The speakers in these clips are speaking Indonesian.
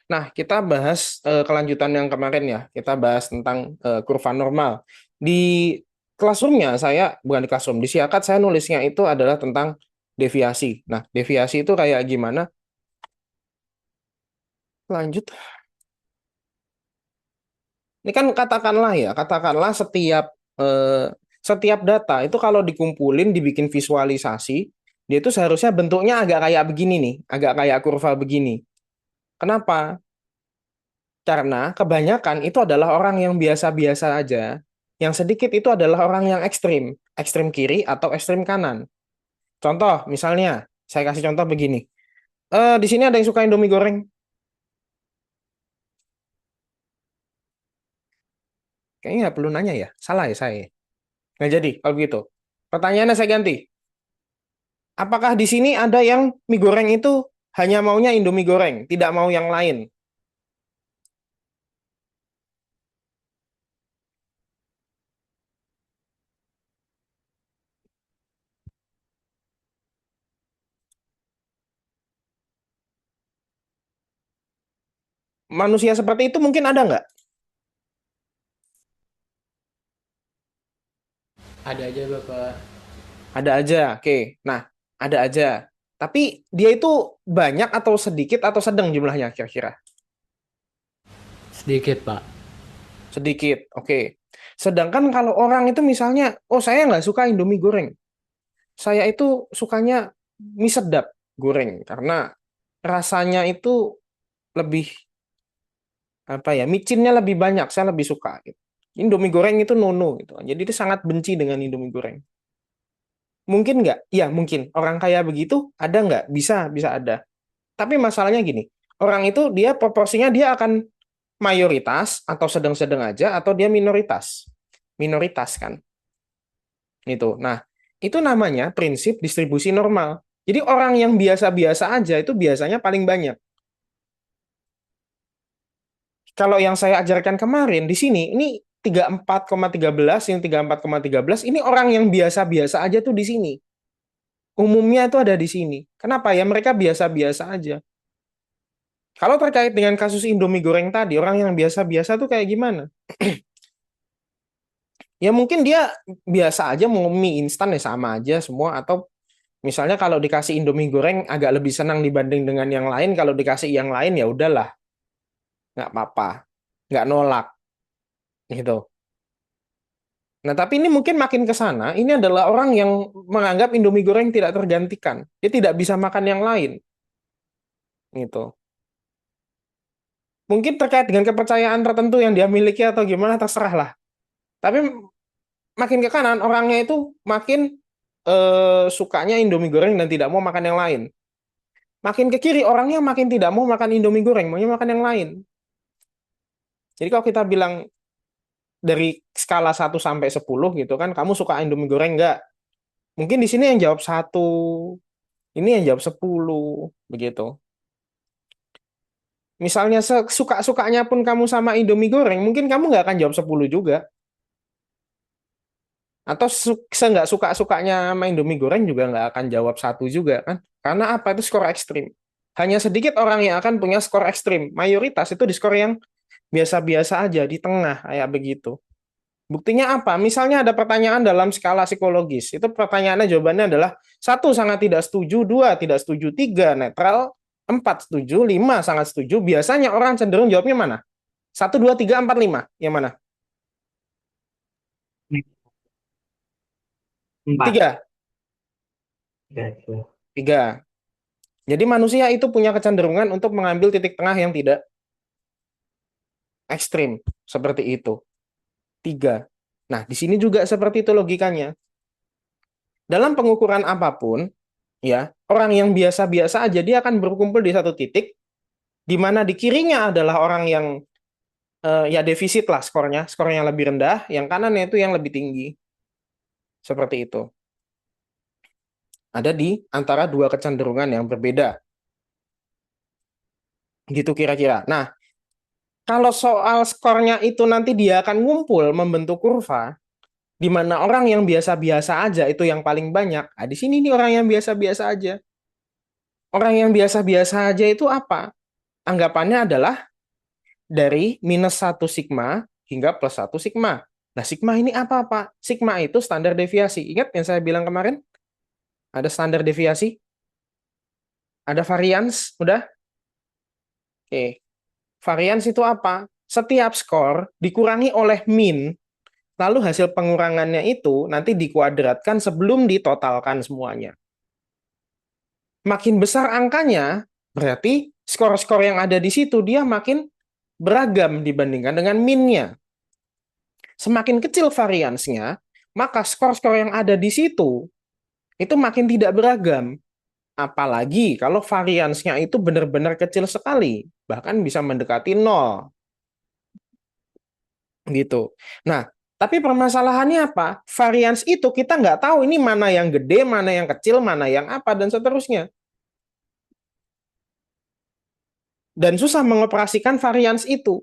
Nah, kita bahas kelanjutan yang kemarin ya. Kita bahas tentang kurva normal. Di classroom-nya saya, bukan di classroom, di Siakat saya nulisnya itu adalah tentang deviasi. Nah, deviasi itu kayak gimana? Lanjut. Ini kan katakanlah ya, katakanlah setiap data itu kalau dikumpulin, dibikin visualisasi, dia itu seharusnya bentuknya agak kayak begini nih, agak kayak kurva begini. Kenapa? Karena kebanyakan itu adalah orang yang biasa-biasa aja. Yang sedikit itu adalah orang yang ekstrim, ekstrim kiri atau ekstrim kanan. Contoh, misalnya, saya kasih contoh begini. Di sini ada yang suka Indomie goreng. Kayaknya nggak perlu nanya ya. Salah ya saya. Nggak jadi kalau begitu. Pertanyaannya saya ganti. Apakah di sini ada yang mie goreng itu hanya maunya Indomie goreng, tidak mau yang lain? Manusia seperti itu mungkin ada nggak? Ada aja Bapak. Ada aja. Oke. Nah, ada aja. Tapi dia itu banyak atau sedikit atau sedang jumlahnya kira-kira? Sedikit Pak. Sedikit. Oke. Sedangkan kalau orang itu misalnya, oh saya nggak suka Indomie goreng. Saya itu sukanya mie sedap goreng karena rasanya itu lebih apa ya, micinnya lebih banyak, saya lebih suka gitu. Indomie goreng itu nono gitu. Jadi dia sangat benci dengan Indomie goreng. Mungkin nggak? Iya mungkin. Orang kayak begitu ada nggak? Bisa, bisa ada. Tapi masalahnya gini, orang itu dia proporsinya dia akan mayoritas atau sedang-sedang aja atau dia minoritas. Minoritas kan. Itu. Nah, itu namanya prinsip distribusi normal. Jadi orang yang biasa-biasa aja itu biasanya paling banyak. Kalau yang saya ajarkan kemarin di sini, ini 34,13, yang 34,13 ini orang yang biasa-biasa aja tuh di sini. Umumnya itu ada di sini. Kenapa ya? Mereka biasa-biasa aja. Kalau terkait dengan kasus Indomie goreng tadi, orang yang biasa-biasa tuh kayak gimana? Ya mungkin dia biasa aja mau mie instan ya sama aja semua. Atau misalnya kalau dikasih Indomie goreng agak lebih senang dibanding dengan yang lain. Kalau dikasih yang lain ya udahlah, nggak apa-apa, nggak nolak gitu. Nah, tapi ini mungkin makin ke sana, ini adalah orang yang menganggap Indomie goreng tidak tergantikan. Dia tidak bisa makan yang lain, gitu. Mungkin terkait dengan kepercayaan tertentu yang dia miliki atau gimana, terserah lah. Tapi makin ke kanan, orangnya itu makin sukanya Indomie goreng dan tidak mau makan yang lain. Makin ke kiri, orangnya makin tidak mau makan Indomie goreng, maunya makan yang lain. Jadi kalau kita bilang dari skala 1 sampai 10 gitu kan, kamu suka Indomie goreng nggak? Mungkin di sini yang jawab 1, ini yang jawab 10, begitu. Misalnya suka-sukanya pun kamu sama Indomie goreng, mungkin kamu nggak akan jawab 10 juga. Atau nggak suka-sukanya sama Indomie goreng juga nggak akan jawab 1 juga kan. Karena apa? Itu skor ekstrim. Hanya sedikit orang yang akan punya skor ekstrim. Mayoritas itu di skor yang biasa-biasa aja, di tengah, kayak begitu. Buktinya apa? Misalnya ada pertanyaan dalam skala psikologis. Itu pertanyaannya jawabannya adalah 1 sangat tidak setuju, 2 tidak setuju, 3 netral, 4 setuju, 5 sangat setuju. Biasanya orang cenderung jawabnya mana? 1, 2, 3, 4, 5. Yang mana? Empat. 3. Ya, itu. 3. Jadi manusia itu punya kecenderungan untuk mengambil titik tengah yang tidak ekstrim. Seperti itu. 3. Nah, di sini juga seperti itu logikanya. Dalam pengukuran apapun, ya, orang yang biasa-biasa aja dia akan berkumpul di satu titik, di mana di kirinya adalah orang yang ya defisit lah skornya, skornya lebih rendah, yang kanannya itu yang lebih tinggi. Seperti itu. Ada di antara dua kecenderungan yang berbeda. Gitu kira-kira. Nah, kalau soal skornya itu nanti dia akan ngumpul membentuk kurva, di mana orang yang biasa-biasa aja itu yang paling banyak. Nah, di sini nih orang yang biasa-biasa aja. Orang yang biasa-biasa aja itu apa? Anggapannya adalah dari -1 sigma hingga +1 sigma. Nah, sigma ini apa, Pak? Sigma itu standar deviasi. Ingat yang saya bilang kemarin? Ada standar deviasi, ada varians, udah? Oke. Varians itu apa? Setiap skor dikurangi oleh min, lalu hasil pengurangannya itu nanti dikuadratkan sebelum ditotalkan semuanya. Makin besar angkanya, berarti skor-skor yang ada di situ dia makin beragam dibandingkan dengan minnya. Semakin kecil variansnya, maka skor-skor yang ada di situ itu makin tidak beragam. Apalagi kalau variansnya itu benar-benar kecil sekali, bahkan bisa mendekati nol gitu. Nah, tapi permasalahannya apa? Varians itu kita nggak tahu ini mana yang gede, mana yang kecil, mana yang apa, dan seterusnya. Dan susah mengoperasikan varians itu.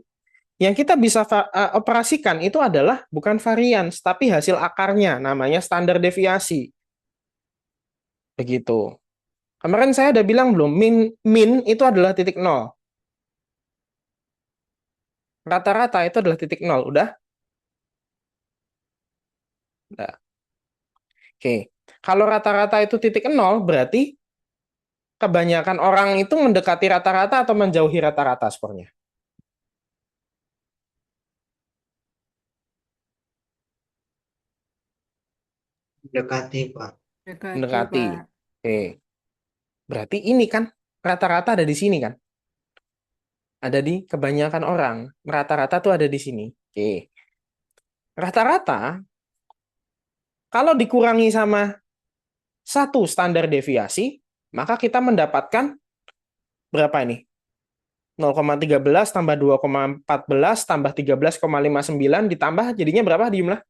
Yang kita bisa operasikan itu adalah bukan varians, tapi hasil akarnya, namanya standar deviasi. Begitu. Kemarin saya udah bilang belum, min itu adalah titik nol. Rata-rata itu adalah titik nol. Udah? Udah. Oke. Kalau rata-rata itu titik nol, berarti kebanyakan orang itu mendekati rata-rata atau menjauhi rata-rata skornya? Dekati, Pak. Dekati, Mendekati. Pak. Oke. Berarti ini kan rata-rata ada di sini kan? Ada di kebanyakan orang. Rata-rata tuh ada di sini. Oke. Rata-rata kalau dikurangi sama satu standar deviasi, maka kita mendapatkan berapa ini? 0,13 tambah 2,14 tambah 13,59 ditambah jadinya berapa jumlah?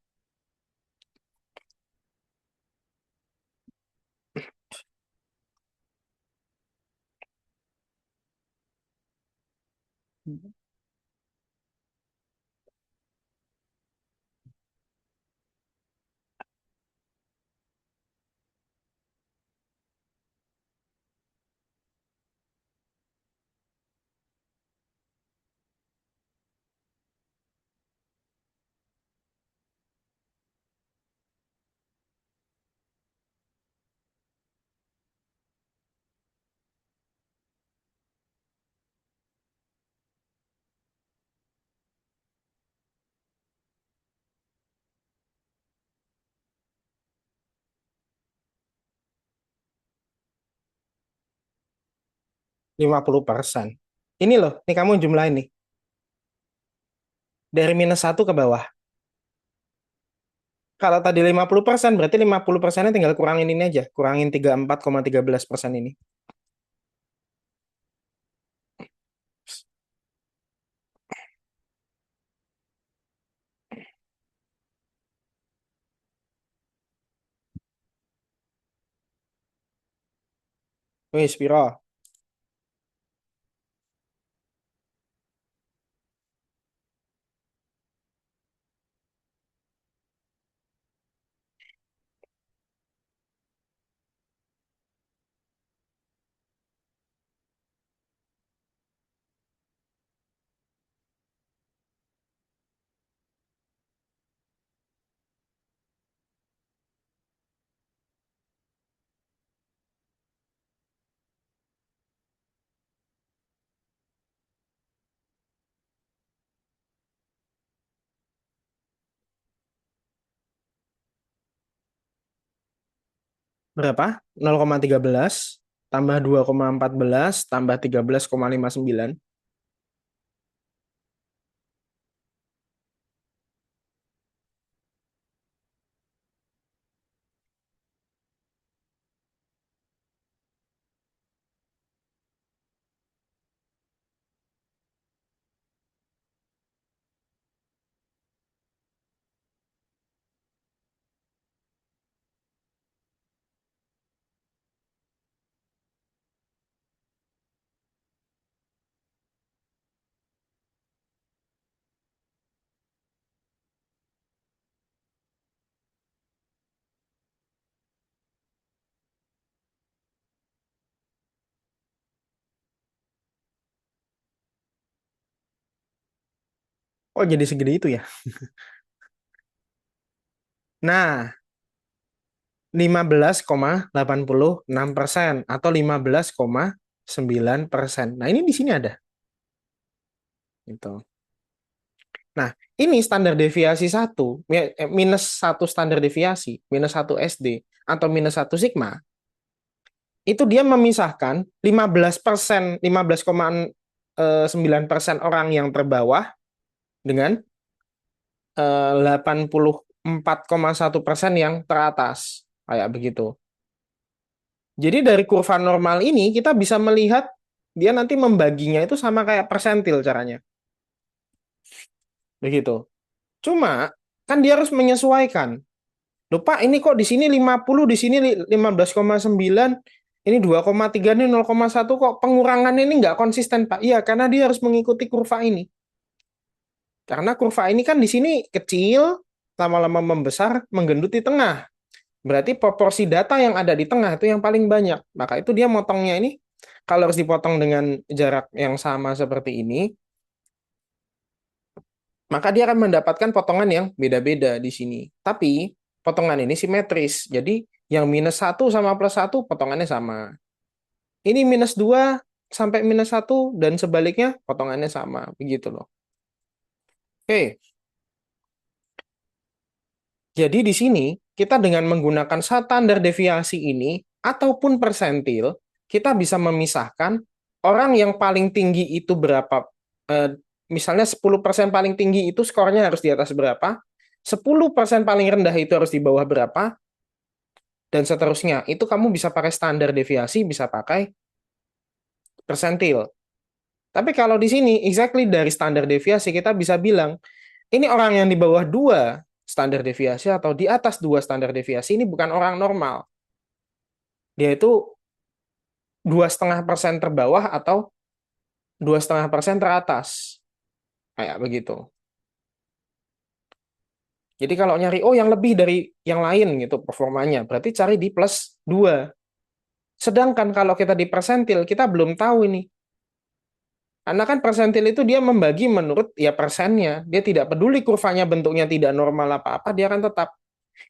Hmm. 50%. Ini loh, ini kamu jumlahin nih. Dari -1 ke bawah. Kalau tadi 50%, berarti 50%-nya tinggal kurangin ini aja. Kurangin 34,13% ini. Wih, Spiro. Berapa? 0,13 tambah 2,14 tambah 13,59. Oh, jadi segede itu ya. Nah, 15,86% atau 15,9%. Nah, ini di sini ada. Gitu. Nah, ini standar deviasi satu, minus satu standar deviasi, minus satu SD, atau minus satu sigma, itu dia memisahkan 15%, 15,9% orang yang terbawah dengan 84,1% yang teratas. Kayak begitu. Jadi dari kurva normal ini kita bisa melihat dia nanti membaginya itu sama kayak persentil caranya. Begitu. Cuma kan dia harus menyesuaikan. Loh Pak, ini kok di sini 50, di sini 15,9, ini 2,3, ini 0,1, kok pengurangannya ini nggak konsisten Pak? Iya, karena dia harus mengikuti kurva ini. Karena kurva ini kan di sini kecil, lama-lama membesar, menggendut di tengah. Berarti proporsi data yang ada di tengah itu yang paling banyak. Maka itu dia motongnya ini, kalau harus dipotong dengan jarak yang sama seperti ini, maka dia akan mendapatkan potongan yang beda-beda di sini. Tapi potongan ini simetris. Jadi yang minus satu sama plus satu potongannya sama. Ini minus 2 sampai minus satu dan sebaliknya potongannya sama. Begitu loh. Oke, jadi di sini kita dengan menggunakan standar deviasi ini ataupun persentil, kita bisa memisahkan orang yang paling tinggi itu berapa. Eh, Misalnya 10% paling tinggi itu skornya harus di atas berapa, 10% paling rendah itu harus di bawah berapa, dan seterusnya. Itu kamu bisa pakai standar deviasi, bisa pakai persentil. Tapi kalau di sini, exactly dari standar deviasi, kita bisa bilang, ini orang yang di bawah 2 standar deviasi atau di atas 2 standar deviasi, ini bukan orang normal. Dia itu 2,5% terbawah atau 2,5% teratas. Kayak begitu. Jadi kalau nyari, oh yang lebih dari yang lain gitu performanya, berarti cari di plus 2. Sedangkan kalau kita di persentil, kita belum tahu ini. Karena kan persentil itu dia membagi menurut ya persennya. Dia tidak peduli kurvanya bentuknya tidak normal apa-apa, dia akan tetap.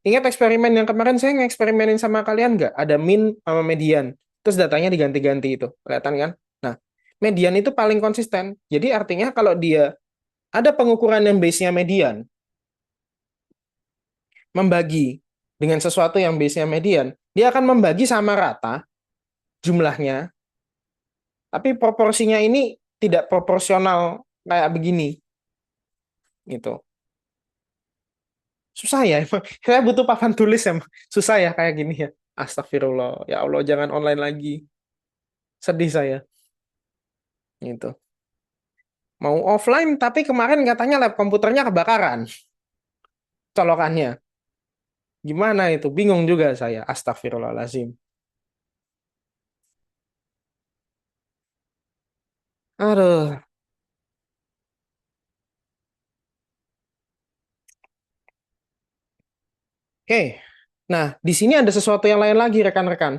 Ingat eksperimen yang kemarin saya ngeksperimenin sama kalian nggak? Ada min sama median. Terus datanya diganti-ganti itu. Kelihatan kan? Nah, median itu paling konsisten. Jadi artinya kalau dia ada pengukuran yang base-nya median, membagi dengan sesuatu yang base-nya median, dia akan membagi sama rata jumlahnya, tapi proporsinya ini tidak proporsional kayak begini. Gitu. Susah ya, emang. Saya butuh papan tulis emang. Susah ya kayak gini ya. Astagfirullah. Ya Allah, jangan online lagi. Sedih saya. Gitu. Mau offline, tapi kemarin katanya lab komputernya kebakaran. Colokannya. Gimana itu? Bingung juga saya. Astagfirullahaladzim. Aduh. Oke. Nah, di sini ada sesuatu yang lain lagi, rekan-rekan.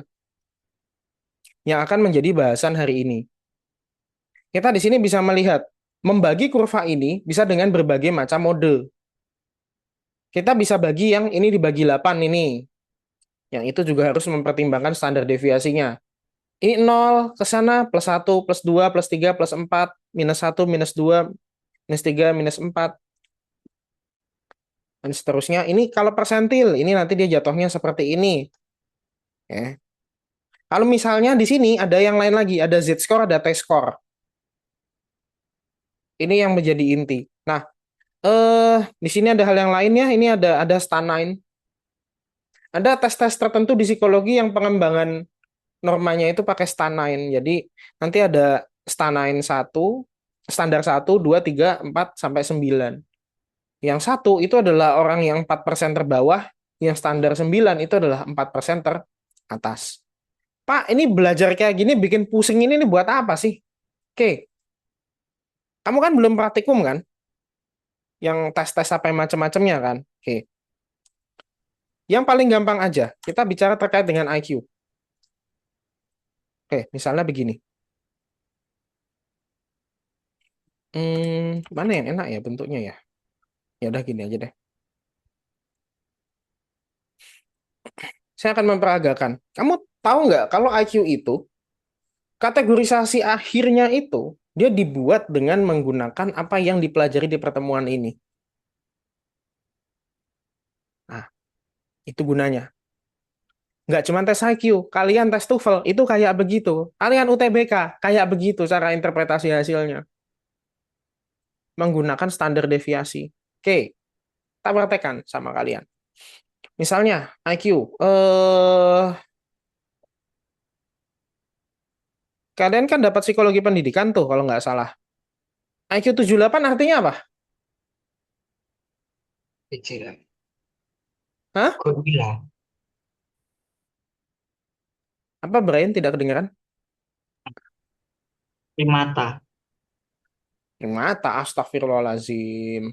Yang akan menjadi bahasan hari ini. Kita di sini bisa melihat. Membagi kurva ini bisa dengan berbagai macam mode. Kita bisa bagi yang ini dibagi 8 ini. Yang itu juga harus mempertimbangkan standar deviasinya. Ini 0 ke sana plus 1, plus 2, plus 3, plus 4, minus 1, minus 2, minus 3, minus 4, dan seterusnya. Ini kalau persentil, ini nanti dia jatuhnya seperti ini. Ya. Kalau misalnya di sini ada yang lain lagi, ada Z-score, ada T-score. Ini yang menjadi inti. Nah, di sini ada hal yang lainnya. Ini ada stanine. Ada tes-tes tertentu di psikologi yang pengembangan normanya itu pakai stanine. Jadi nanti ada stanine 1, standar 1, 2, 3, 4, sampai 9. Yang satu itu adalah orang yang 4% terbawah, yang standar 9 itu adalah 4% teratas. Pak, ini belajar kayak gini bikin pusing ini buat apa sih? Oke, kamu kan belum praktikum kan? Yang tes-tes apa yang macam-macamnya kan? Oke, yang paling gampang aja, kita bicara terkait dengan IQ. Oke, misalnya begini. Mana yang enak ya bentuknya ya? Ya udah gini aja deh. Saya akan memperagakan. Kamu tahu nggak kalau IQ itu kategorisasi akhirnya itu dia dibuat dengan menggunakan apa yang dipelajari di pertemuan ini. Nah, itu gunanya. Nggak cuma tes IQ, kalian tes TOEFL itu kayak begitu. Kalian UTBK kayak begitu cara interpretasi hasilnya. Menggunakan standar deviasi. Oke, kita praktekkan sama kalian. Misalnya IQ, kalian kan dapat psikologi pendidikan tuh kalau nggak salah. IQ 78 artinya apa? Kecil. Hah? Gorila. Apa Brian tidak kedengeran? Primata. Primata, astagfirullahalazim.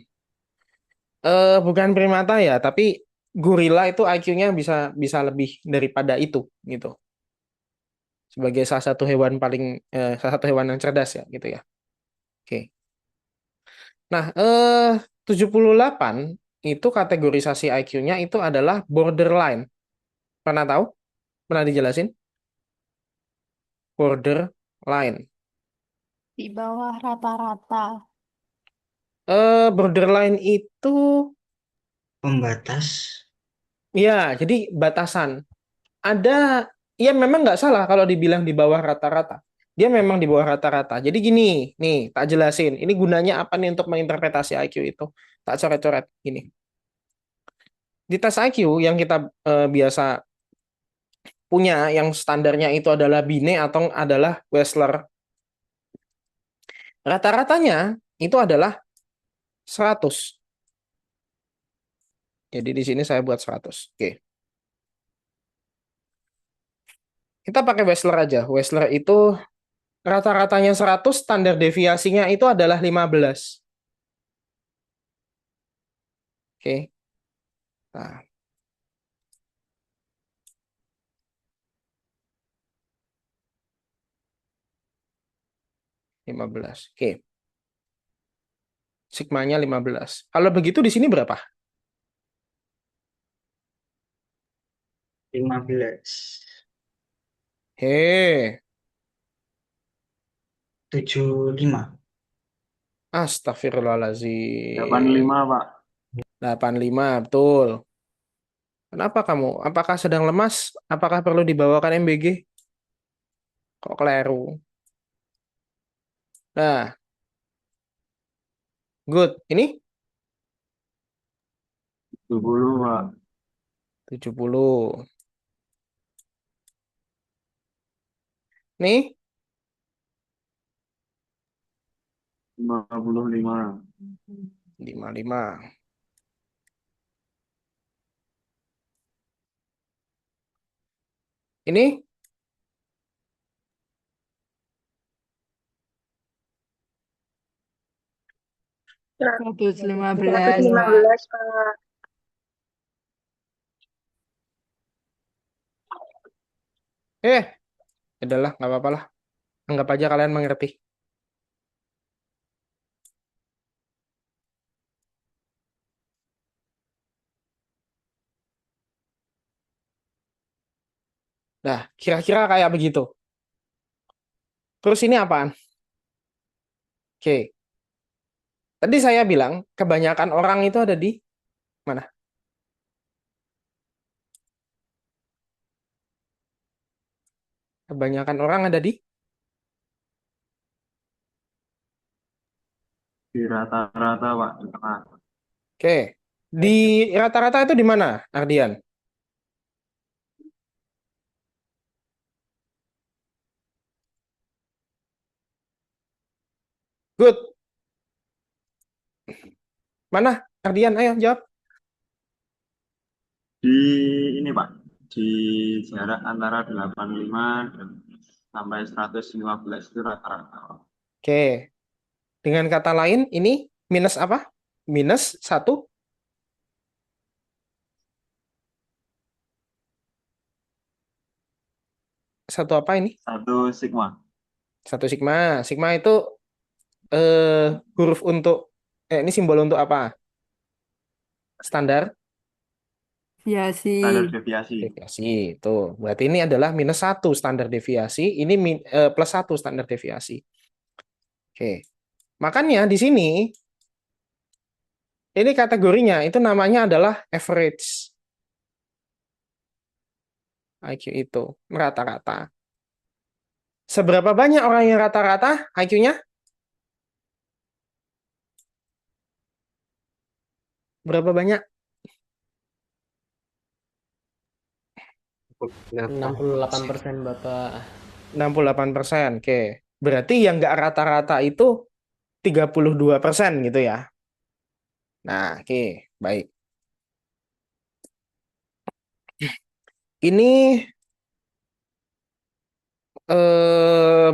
Bukan primata ya, tapi gorila itu IQ-nya bisa bisa lebih daripada itu gitu. Sebagai salah satu hewan paling salah satu hewan yang cerdas ya gitu ya. Oke. Nah, 78 itu kategorisasi IQ-nya itu adalah borderline. Pernah tahu? Pernah dijelasin? Borderline. Di bawah rata-rata. Borderline itu Pembatas. ya, jadi batasan. Ada, ya memang nggak salah kalau dibilang di bawah rata-rata. Dia memang di bawah rata-rata. Jadi gini, nih, tak jelasin. Ini gunanya apa nih untuk menginterpretasi IQ itu? Tak coret-coret gini. Di tes IQ yang kita biasa punya, yang standarnya itu adalah Binet atau adalah Wechsler. Rata-ratanya itu adalah 100. Jadi di sini saya buat 100. Oke. Kita pakai Wechsler aja. Wechsler itu rata-ratanya 100, standar deviasinya itu adalah 15. Oke. Nah, 15. Oke. Sigmanya 15. Kalau begitu di sini berapa? 15. Hei, 75. astagfirullahaladzim. 85, Pak. 85, betul. Kenapa kamu? Apakah sedang lemas? Apakah perlu dibawakan MBG? Kok keliru? Nah, good. Ini 70, Pak. 70. Nih, 55. 55. Ini 115, Pak. 115, Kak. eh, adalah nggak apa-apa lah. Anggap aja kalian mengerti. Nah, kira-kira kayak begitu. Terus ini apaan? Oke. Tadi saya bilang kebanyakan orang itu ada di mana? Kebanyakan orang ada di Di rata-rata, Pak. Di tengah. Oke. Di rata-rata itu di mana, Ardian? Good. Mana? Ardian, ayo jawab. Di ini, Pak. Di jarak antara 85 dan sampai 115 itu rata-rata, Pak. Oke. Dengan kata lain, ini minus apa? Minus satu. Satu apa ini? 1 sigma. Satu sigma. Sigma itu huruf untuk ini simbol untuk apa? Standar Deviasi. Standar deviasi. deviasi itu. Berarti ini adalah -1 standar deviasi, ini +1 standar deviasi. Oke. Makanya di sini ini kategorinya itu namanya adalah average. IQ itu rata-rata. Seberapa banyak orang yang rata-rata IQ-nya? Berapa banyak? 68% Bapak. 68%. Oke. Berarti yang nggak rata-rata itu 32% gitu ya. Nah, oke, baik. Ini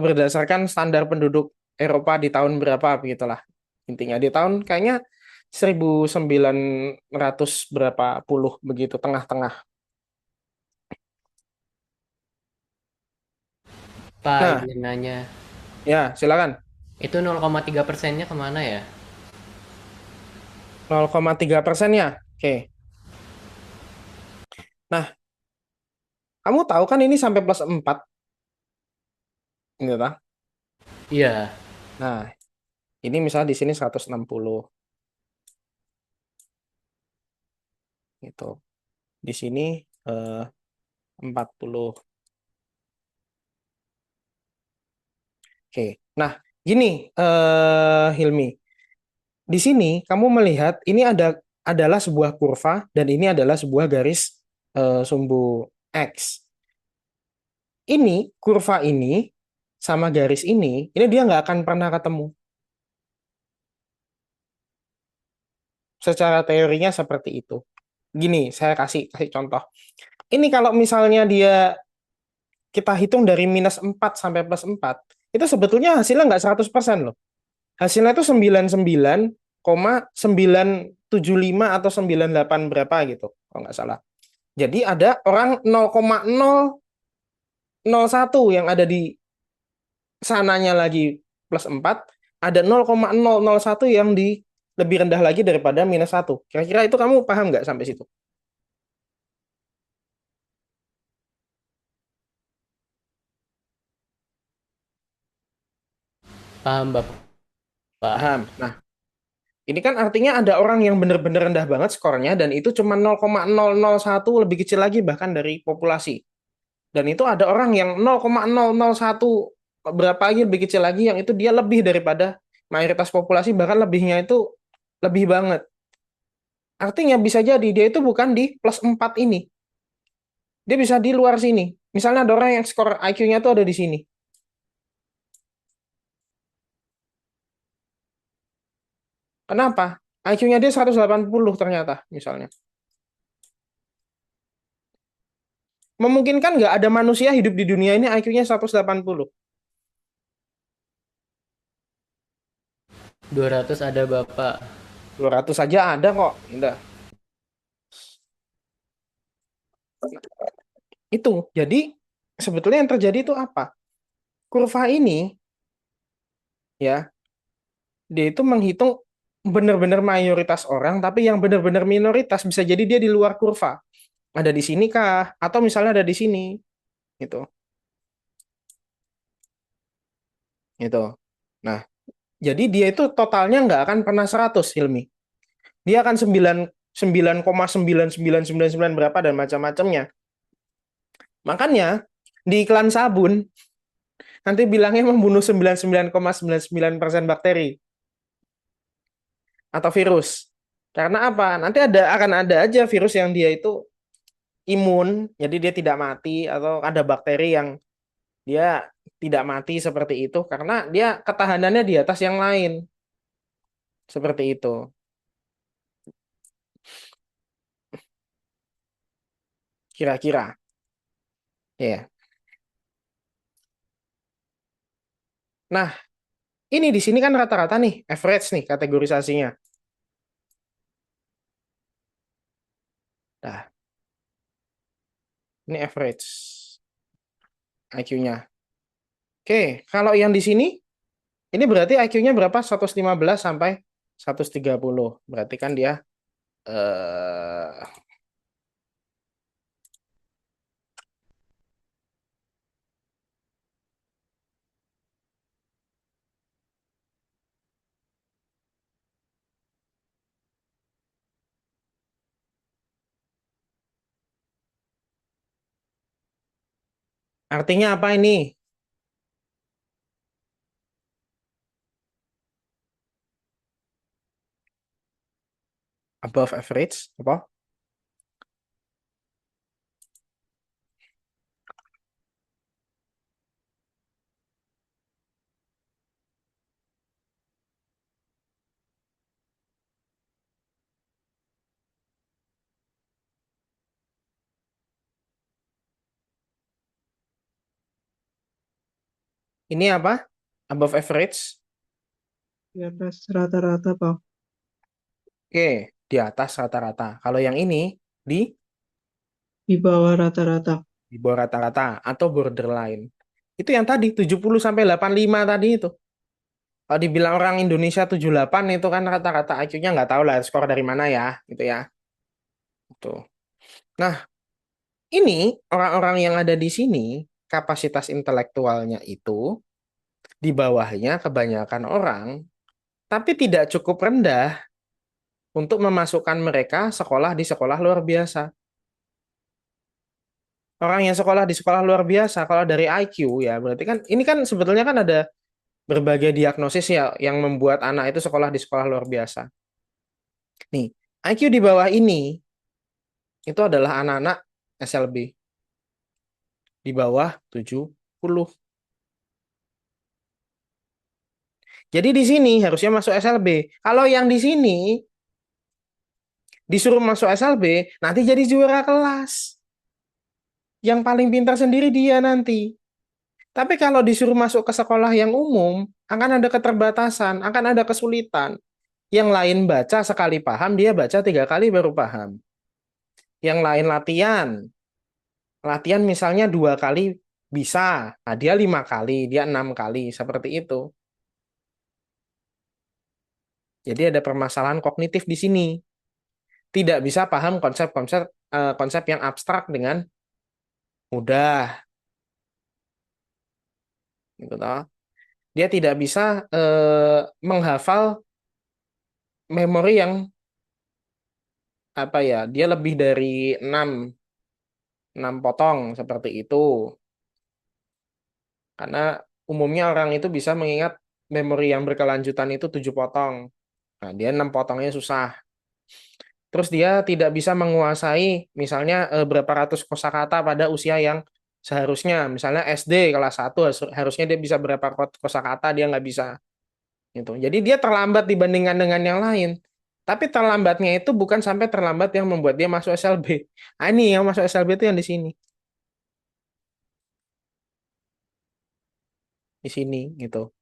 berdasarkan standar penduduk Eropa di tahun berapa begitulah. Intinya di tahun kayaknya 1900 berapa puluh begitu tengah-tengah. Pak, Nah, izin nanya. ya silakan. Itu 0,3%-nya kemana ya? 0,3% ya. Oke. Nah, kamu tahu kan ini sampai +4 gitu tak? Iya. Nah, ini misalnya di sini 160 gitu. Di sini 40. Oke. Nah, gini Hilmi. Di sini kamu melihat ini adalah sebuah kurva dan ini adalah sebuah garis sumbu X. Ini kurva ini sama garis ini dia nggak akan pernah ketemu. Secara teorinya seperti itu. Gini, saya kasih contoh. Ini kalau misalnya kita hitung dari -4 sampai +4, itu sebetulnya hasilnya nggak 100% loh. Hasilnya itu 99,975 atau 98 berapa gitu, kalau nggak salah. Jadi ada orang 0,001 yang ada di sananya lagi +4, ada 0,001 yang di lebih rendah lagi daripada -1. Kira-kira itu kamu paham nggak sampai situ? Paham Bapak. Paham. Nah, ini kan artinya ada orang yang benar-benar rendah banget skornya dan itu cuma 0,001 lebih kecil lagi bahkan dari populasi. Dan itu ada orang yang 0,001 berapa lagi lebih kecil lagi yang itu dia lebih daripada mayoritas populasi bahkan lebihnya itu lebih banget. Artinya bisa jadi dia itu bukan di +4 ini. Dia bisa di luar sini. Misalnya ada orang yang skor IQ-nya tuh ada di sini. Kenapa? IQ-nya dia 180 ternyata misalnya. Memungkinkan nggak ada manusia hidup di dunia ini IQ-nya 180? 200 ada Bapak. 200 saja ada kok. Indah. Itu. Jadi sebetulnya yang terjadi itu apa? Kurva ini ya, dia itu menghitung benar-benar mayoritas orang, tapi yang benar-benar minoritas bisa jadi dia di luar kurva. Ada di sini kah? Atau misalnya ada di sini. Gitu. Gitu. Nah, jadi dia itu totalnya nggak akan pernah 100, Hilmi. Dia akan 9,99999 berapa dan macam-macamnya. Makanya di iklan sabun nanti bilangnya membunuh 99,99% bakteri atau virus. Karena apa? Nanti akan ada aja virus yang dia itu imun, jadi dia tidak mati atau ada bakteri yang dia tidak mati seperti itu karena dia ketahanannya di atas yang lain. Seperti itu. Kira-kira. Ya. Nah, ini di sini kan rata-rata nih, average nih kategorisasinya. Nah, ini average IQ-nya. Oke, kalau yang di sini Ini berarti IQ-nya berapa? 115 sampai 130. Berarti kan dia eh artinya apa ini? Above average, apa? Ini apa? Above average. Di atas rata-rata, Pak. Oke, di atas rata-rata. Kalau yang ini Di bawah rata-rata. di bawah rata-rata atau borderline. Itu yang tadi 70 sampai 85 tadi itu. Kalau dibilang orang Indonesia 78 itu kan rata-rata IQ-nya nggak tahu lah skor dari mana ya, gitu ya. Tuh. Nah, ini orang-orang yang ada di sini kapasitas intelektualnya itu di bawahnya kebanyakan orang, tapi tidak cukup rendah untuk memasukkan mereka sekolah di sekolah luar biasa. Orang yang sekolah di sekolah luar biasa, kalau dari IQ ya, berarti kan ini kan sebetulnya kan ada berbagai diagnosis ya yang membuat anak itu sekolah di sekolah luar biasa. Nih, IQ di bawah ini itu adalah anak-anak SLB di bawah 70. Jadi di sini harusnya masuk SLB. Kalau yang di sini disuruh masuk SLB, nanti jadi juara kelas. Yang paling pintar sendiri dia nanti. Tapi kalau disuruh masuk ke sekolah yang umum, akan ada keterbatasan, akan ada kesulitan. Yang lain baca sekali paham, dia baca 3 kali baru paham. Yang lain latihan. Latihan misalnya 2 kali bisa. Nah, dia 5 kali, dia 6 kali. Seperti itu. Jadi ada permasalahan kognitif di sini. Tidak bisa paham konsep yang abstrak dengan mudah. Gitu toh. Dia tidak bisa menghafal memori yang apa ya, dia lebih dari 6 6 potong seperti itu. Karena umumnya orang itu bisa mengingat memori yang berkelanjutan itu 7 potong. Nah, dia 6 potongnya susah. Terus dia tidak bisa menguasai misalnya berapa ratus kosakata pada usia yang seharusnya. Misalnya SD kelas 1 harusnya dia bisa berapa kosakata, dia nggak bisa. Gitu. Jadi dia terlambat dibandingkan dengan yang lain. Tapi terlambatnya itu bukan sampai terlambat yang membuat dia masuk SLB. Nah, ini yang masuk SLB itu yang di sini. Di sini gitu.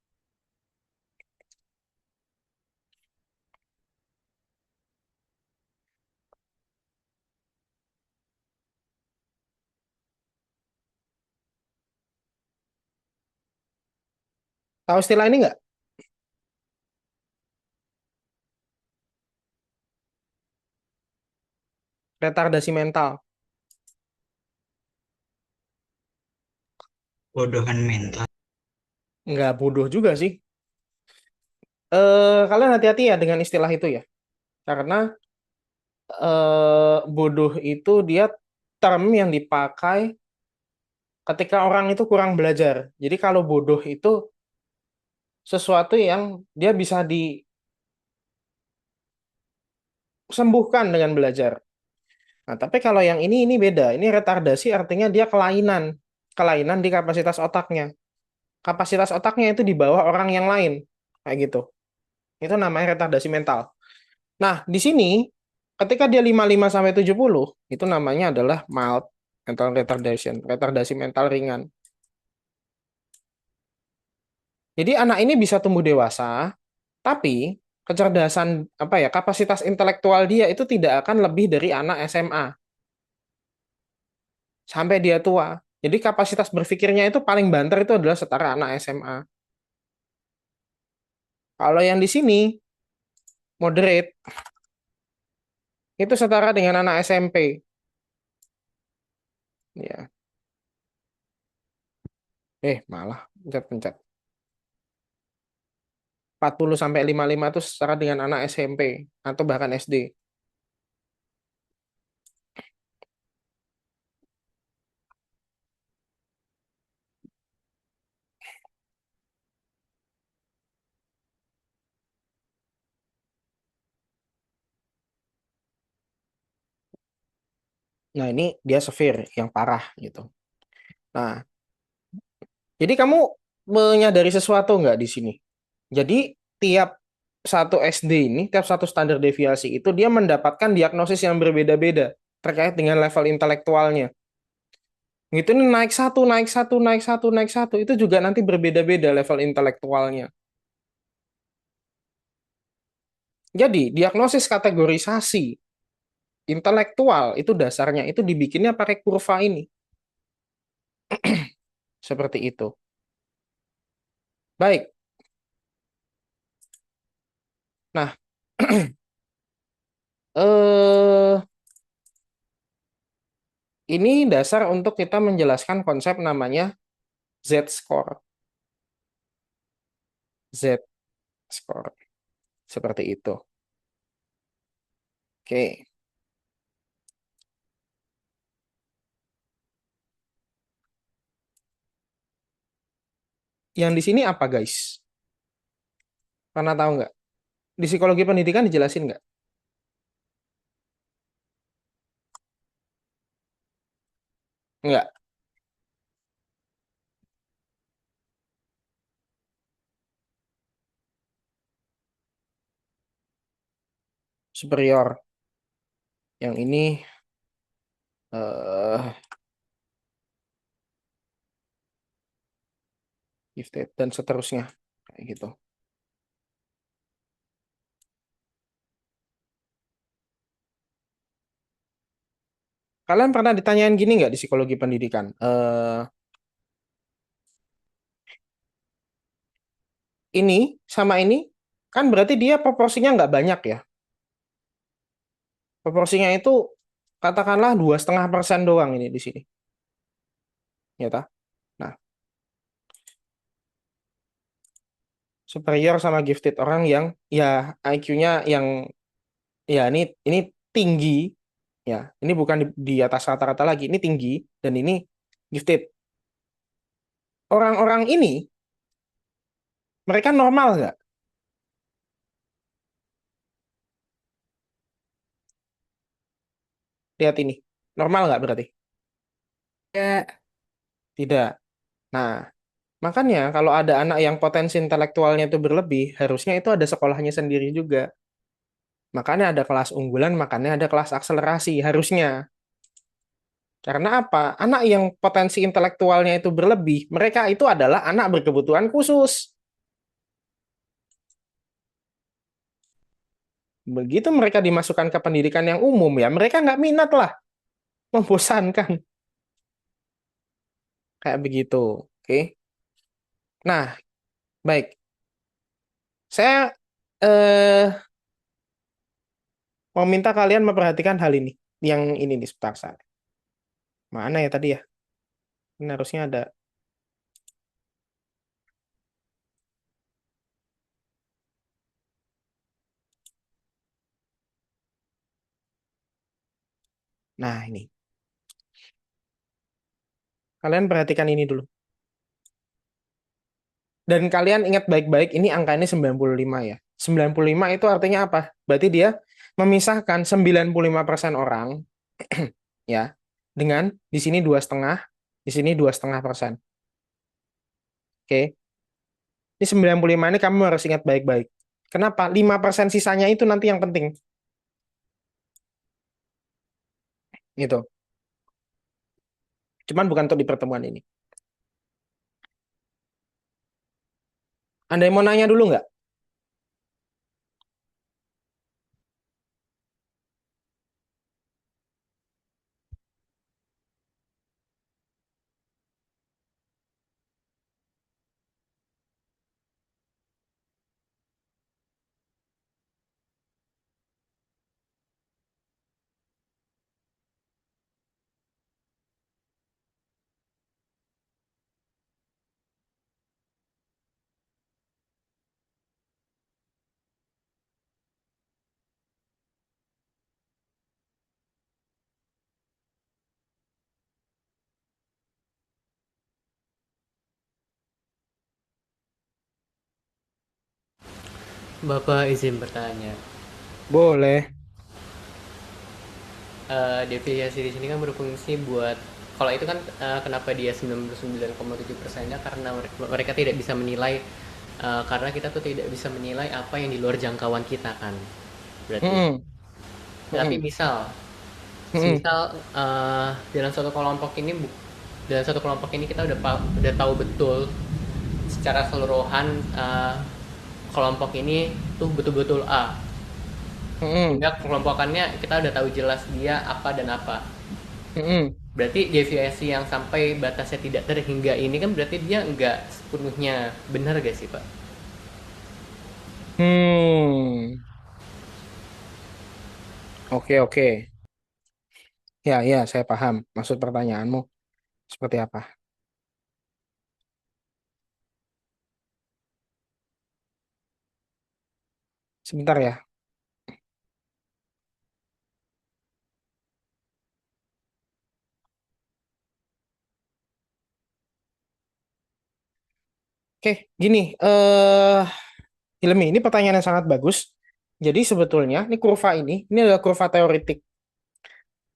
Tahu istilah ini nggak? Retardasi mental. Bodohan mental. Nggak bodoh juga sih. Kalian hati-hati ya dengan istilah itu ya. Karena bodoh itu dia term yang dipakai ketika orang itu kurang belajar. Jadi kalau bodoh itu sesuatu yang dia bisa disembuhkan dengan belajar. Nah, tapi kalau yang ini beda. Ini retardasi artinya dia kelainan. Kelainan di kapasitas otaknya. Kapasitas otaknya itu di bawah orang yang lain. Kayak gitu. Itu namanya retardasi mental. Nah, di sini ketika dia 55 sampai 70, itu namanya adalah mild mental retardation, retardasi mental ringan. Jadi anak ini bisa tumbuh dewasa, tapi kecerdasan apa ya, kapasitas intelektual dia itu tidak akan lebih dari anak SMA sampai dia tua. Jadi kapasitas berpikirnya itu paling banter itu adalah setara anak SMA. Kalau yang di sini moderate itu setara dengan anak SMP. Ya, malah pencet-pencet. 40 sampai 55 itu setara dengan anak SMP atau bahkan SD. Nah, ini dia severe yang parah gitu. Nah, jadi kamu menyadari sesuatu nggak di sini? Jadi tiap satu SD ini, tiap satu standar deviasi itu dia mendapatkan diagnosis yang berbeda-beda terkait dengan level intelektualnya. Gitu nih naik satu, naik satu, naik satu, naik satu, itu juga nanti berbeda-beda level intelektualnya. Jadi diagnosis kategorisasi intelektual itu dasarnya itu dibikinnya pakai kurva ini. Seperti itu. Baik. Nah, eh ini dasar untuk kita menjelaskan konsep namanya Z-score. Z-score. Seperti itu. Oke. Yang di sini apa, guys? Pernah tahu nggak? Di psikologi pendidikan dijelasin nggak? Nggak. Superior. Yang ini eh gifted dan seterusnya. Kayak gitu. Kalian pernah ditanyain gini nggak di psikologi pendidikan? Ini sama ini kan berarti dia proporsinya nggak banyak ya. Proporsinya itu katakanlah 2,5% doang ini di sini. Ya tak? Nah, superior sama gifted orang yang ya IQ-nya yang ya ini tinggi ya. Ini bukan di atas rata-rata lagi, ini tinggi dan ini gifted. Orang-orang ini mereka normal nggak? Lihat ini. Normal nggak berarti? Ya, Tidak. Nah, makanya kalau ada anak yang potensi intelektualnya itu berlebih, harusnya itu ada sekolahnya sendiri juga. Makanya ada kelas unggulan, makanya ada kelas akselerasi, harusnya. Karena apa? Anak yang potensi intelektualnya itu berlebih, mereka itu adalah anak berkebutuhan khusus. Begitu mereka dimasukkan ke pendidikan yang umum ya, mereka nggak minat lah. Membosankan. Kayak begitu. Oke. Nah, baik. Saya mau minta kalian memperhatikan hal ini. Yang ini nih, sebentar saya. Mana ya tadi ya? Ini harusnya ada. Nah, ini. Kalian perhatikan ini dulu. Dan kalian ingat baik-baik, ini angkanya 95 ya. 95 itu artinya apa? Berarti dia memisahkan 95% orang ya dengan di sini 2,5, di sini 2,5%. Oke. Ini 95 ini kamu harus ingat baik-baik. Kenapa? 5% sisanya itu nanti yang penting. Gitu. Cuman bukan untuk di pertemuan ini. Anda yang mau nanya dulu nggak? Bapak izin bertanya. Boleh. Deviasi di sini kan berfungsi buat, kalau itu kan kenapa dia 99,7%-nya karena mereka tidak bisa menilai, karena kita tuh tidak bisa menilai apa yang di luar jangkauan kita kan. Berarti. Mm-mm. Tapi Mm-mm. misal, Mm-mm. semisal dalam satu kelompok ini kita udah tahu betul secara keseluruhan kelompok ini tuh betul-betul A. Mm-mm. Sehingga kelompokannya kita udah tahu jelas dia apa dan apa. Mm-mm. Berarti deviasi yang sampai batasnya tidak terhingga ini kan berarti dia nggak sepenuhnya benar gak sih Pak? Hmm. Oke, oke. Ya, ya, saya paham maksud pertanyaanmu seperti apa. Sebentar ya. Oke, gini. Hilmi, ini pertanyaan yang sangat bagus. Jadi sebetulnya ini kurva ini adalah kurva teoretik.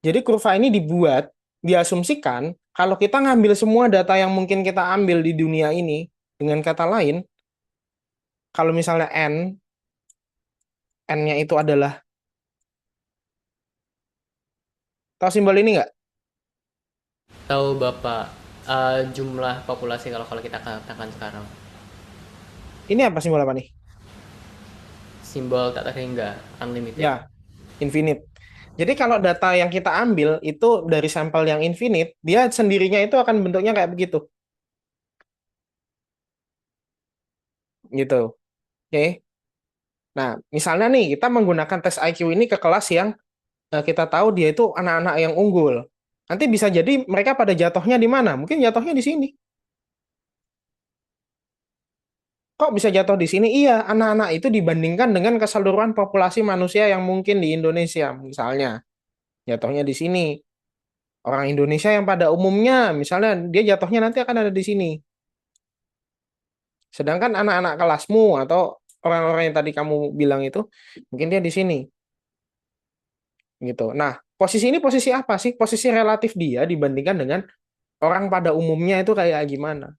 Jadi kurva ini dibuat, diasumsikan kalau kita ngambil semua data yang mungkin kita ambil di dunia ini, dengan kata lain, kalau misalnya N-nya itu adalah, tahu simbol ini nggak? Tahu Bapak jumlah populasi kalau kalau kita katakan sekarang Ini apa simbol apa nih? simbol tak terhingga unlimited. Ya, infinite. Jadi kalau data yang kita ambil itu dari sampel yang infinite, dia sendirinya itu akan bentuknya kayak begitu. Gitu. Oke. Nah, misalnya nih kita menggunakan tes IQ ini ke kelas yang kita tahu dia itu anak-anak yang unggul. Nanti bisa jadi mereka pada jatuhnya di mana? Mungkin jatuhnya di sini. Kok bisa jatuh di sini? Iya, anak-anak itu dibandingkan dengan keseluruhan populasi manusia yang mungkin di Indonesia, misalnya. Jatuhnya di sini. Orang Indonesia yang pada umumnya, misalnya dia jatuhnya nanti akan ada di sini. Sedangkan anak-anak kelasmu atau orang-orang yang tadi kamu bilang itu, mungkin dia di sini. Gitu. Nah, posisi ini posisi apa sih? Posisi relatif dia dibandingkan dengan orang pada umumnya itu kayak gimana?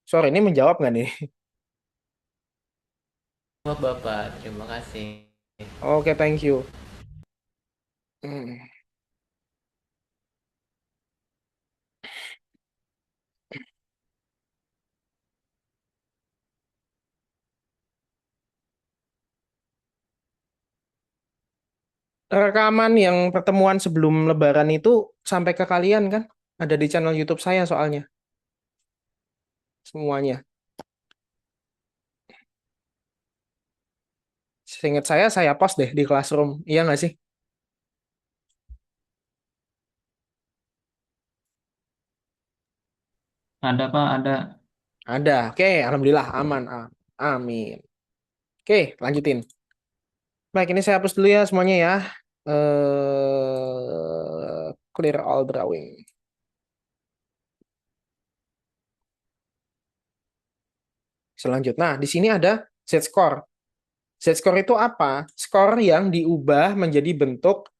Sorry, ini menjawab nggak nih? Oh, Bapak, terima kasih. Oke, thank you. Hmm. Rekaman yang pertemuan sebelum Lebaran itu sampai ke kalian kan? Ada di channel YouTube saya soalnya. Semuanya. Seingat saya post deh di Classroom. Iya nggak sih? Ada Pak, ada. Ada. Oke, Alhamdulillah aman. Amin. Oke, lanjutin. Baik, ini saya hapus dulu ya semuanya ya. Clear all drawing. Selanjutnya, nah, di sini ada Z-score. Z-score itu apa? Skor yang diubah menjadi bentuk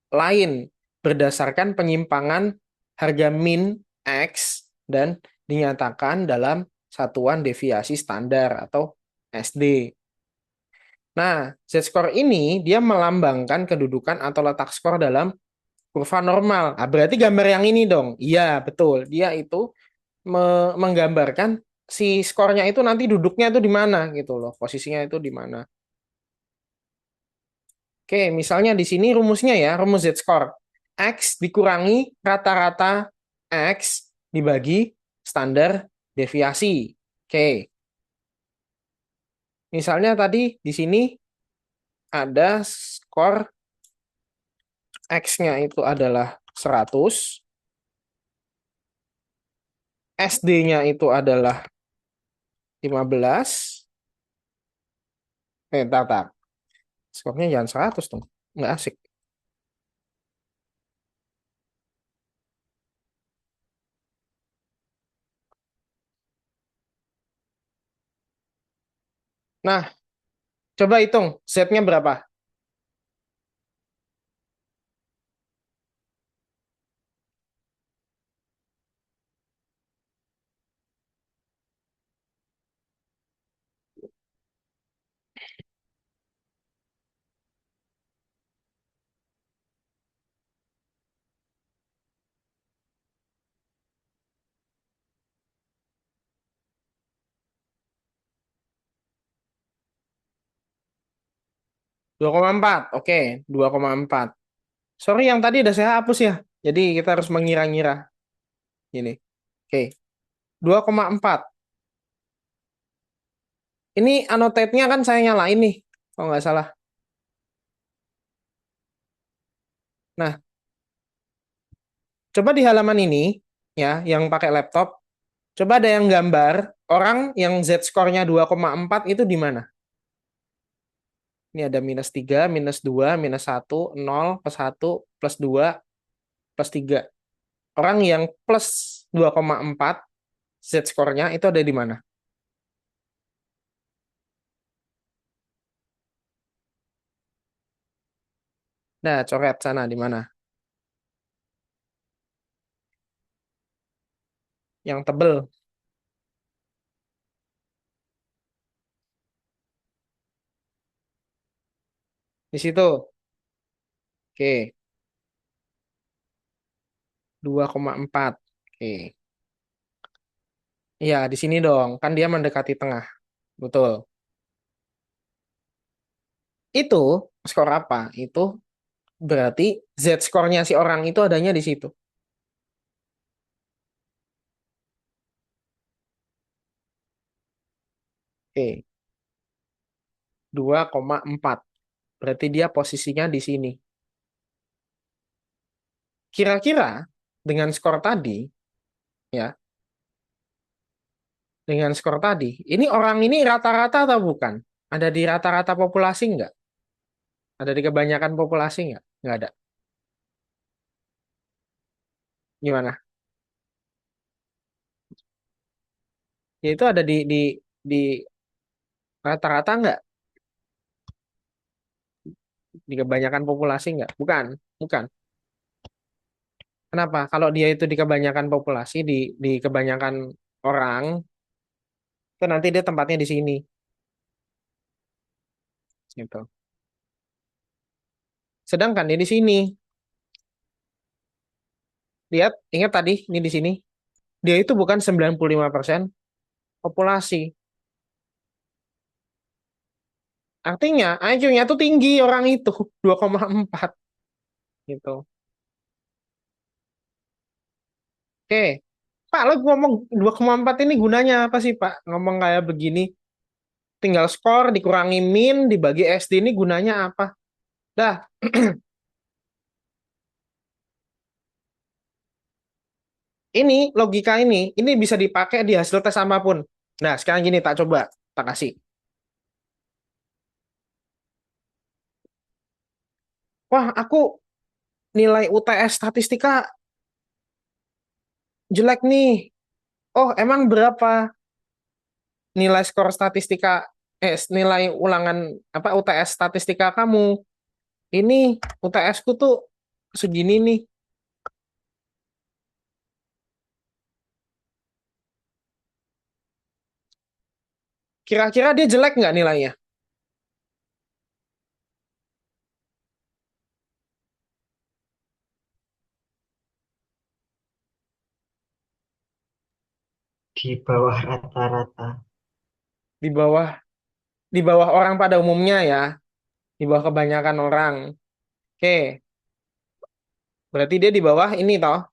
lain berdasarkan penyimpangan harga min X dan dinyatakan dalam satuan deviasi standar atau SD. Nah, Z-score ini dia melambangkan kedudukan atau letak skor dalam kurva normal. Nah, berarti gambar yang ini dong. Iya, betul. Dia itu menggambarkan si skornya itu nanti duduknya itu di mana gitu loh. Posisinya itu di mana. Oke, misalnya di sini rumusnya ya, rumus Z-score. X dikurangi rata-rata X dibagi standar deviasi. Oke, misalnya tadi di sini ada skor X-nya itu adalah 100, SD-nya itu adalah 15. Tak. Skornya jangan 100 dong. Nggak asik. Nah, coba hitung Z-nya berapa? Dua koma empat. Oke, 2,4. Sorry yang tadi udah saya hapus ya. Jadi kita harus mengira-ngira. Ini. Oke, 2,4. Ini annotate-nya kan saya nyalain nih. Kalau nggak salah. Nah, coba di halaman ini, ya, yang pakai laptop, coba ada yang gambar orang yang Z-score-nya 2,4 itu di mana? Ini ada -3, -2, -1, 0, +1, +2, +3. Orang yang plus 2,4 Z-score-nya itu ada di mana? Nah, coret sana di mana? Yang tebel. Di situ. Oke, 2,4. Oke. Iya, di sini dong. Kan dia mendekati tengah. Betul. Itu skor apa? Itu berarti Z-score-nya si orang itu adanya di situ. Oke, 2,4. Berarti dia posisinya di sini. Kira-kira dengan skor tadi, ya, dengan skor tadi, ini orang ini rata-rata atau bukan? Ada di rata-rata populasi nggak? Ada di kebanyakan populasi nggak? Nggak ada. Gimana? Ya itu ada di rata-rata nggak? Di kebanyakan populasi nggak? Bukan, bukan. Kenapa? Kalau dia itu di kebanyakan populasi, di kebanyakan orang, itu nanti dia tempatnya di sini. Gitu. Sedangkan dia di sini, lihat, ingat tadi, ini di sini, dia itu bukan 95% populasi. Artinya IQ-nya tuh tinggi orang itu, 2,4 gitu. Oke, Pak, lo ngomong 2,4 ini gunanya apa sih, Pak? Ngomong kayak begini, tinggal skor, dikurangi min, dibagi SD ini gunanya apa? Dah, ini logika ini bisa dipakai di hasil tes apapun. Nah, sekarang gini, tak coba, tak kasih. Wah, aku nilai UTS statistika jelek nih. Oh, emang berapa nilai skor statistika, nilai ulangan apa UTS statistika kamu? Ini UTS-ku tuh segini nih. Kira-kira dia jelek nggak nilainya? Di bawah rata-rata. Di bawah di bawah orang pada umumnya ya, di bawah kebanyakan orang. Oke, berarti dia di bawah ini toh.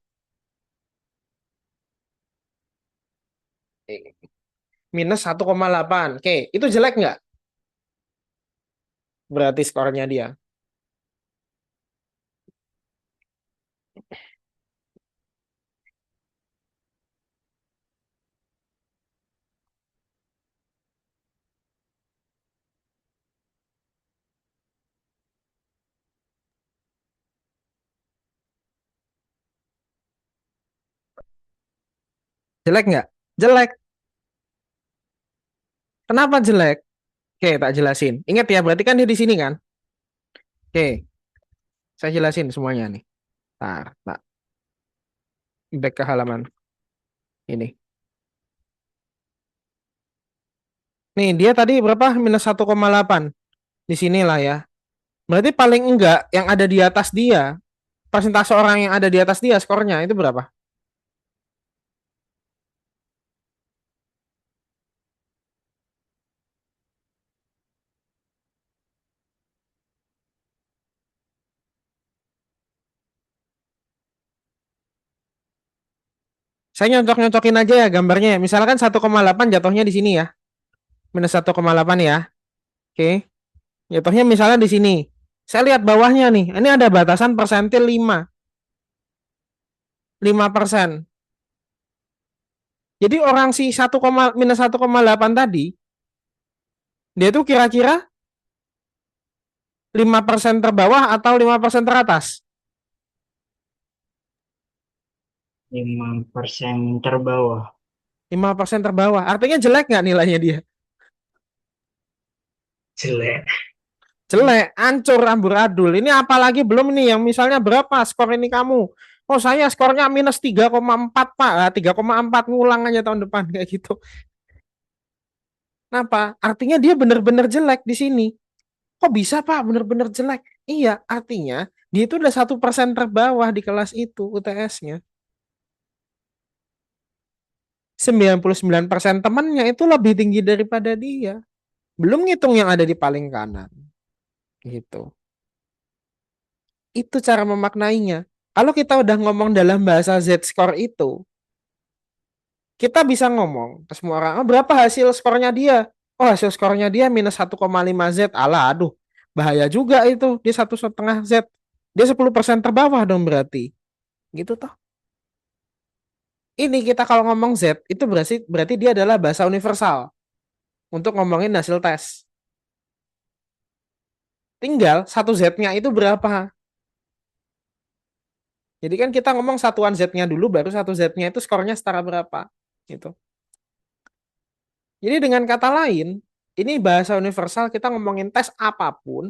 -1,8. Oke, itu jelek nggak? Berarti skornya dia. Jelek nggak? Jelek. Kenapa jelek? Oke, tak jelasin. Ingat ya, berarti kan dia di sini kan? Oke, saya jelasin semuanya nih. Tak back ke halaman ini. Nih, dia tadi berapa? Minus 1,8. Di sinilah ya. Berarti paling enggak yang ada di atas dia, persentase orang yang ada di atas dia skornya itu berapa? Saya nyocok-nyocokin aja ya gambarnya ya. Misalkan 1,8 jatuhnya di sini ya. Minus 1,8 ya. Oke. Jatuhnya misalnya di sini. Saya lihat bawahnya nih. Ini ada batasan persentil 5. 5%. Jadi orang si minus 1,8 tadi, dia tuh kira-kira 5% terbawah atau 5% teratas? 5% terbawah. 5% terbawah. Artinya jelek nggak nilainya dia? Jelek. Jelek, hancur, amburadul. Ini apalagi belum nih yang misalnya berapa skor ini kamu? Oh saya skornya minus 3,4 Pak. 3,4 ngulang aja tahun depan kayak gitu. Kenapa? Artinya dia benar-benar jelek di sini. Kok bisa Pak benar-benar jelek? Iya, artinya dia itu udah 1% terbawah di kelas itu UTS-nya. 99% temannya itu lebih tinggi daripada dia. Belum ngitung yang ada di paling kanan. Gitu. Itu cara memaknainya. Kalau kita udah ngomong dalam bahasa Z-score itu, kita bisa ngomong ke semua orang, oh, berapa hasil skornya dia? Oh, hasil skornya dia minus 1,5 Z. Alah, aduh, bahaya juga itu. Dia 1,5 Z. Dia 10% terbawah dong berarti. Gitu toh. Ini kita kalau ngomong Z, itu berarti dia adalah bahasa universal untuk ngomongin hasil tes. Tinggal satu Z-nya itu berapa. Jadi kan kita ngomong satuan Z-nya dulu, baru satu Z-nya itu skornya setara berapa. Gitu. Jadi dengan kata lain, ini bahasa universal kita ngomongin tes apapun.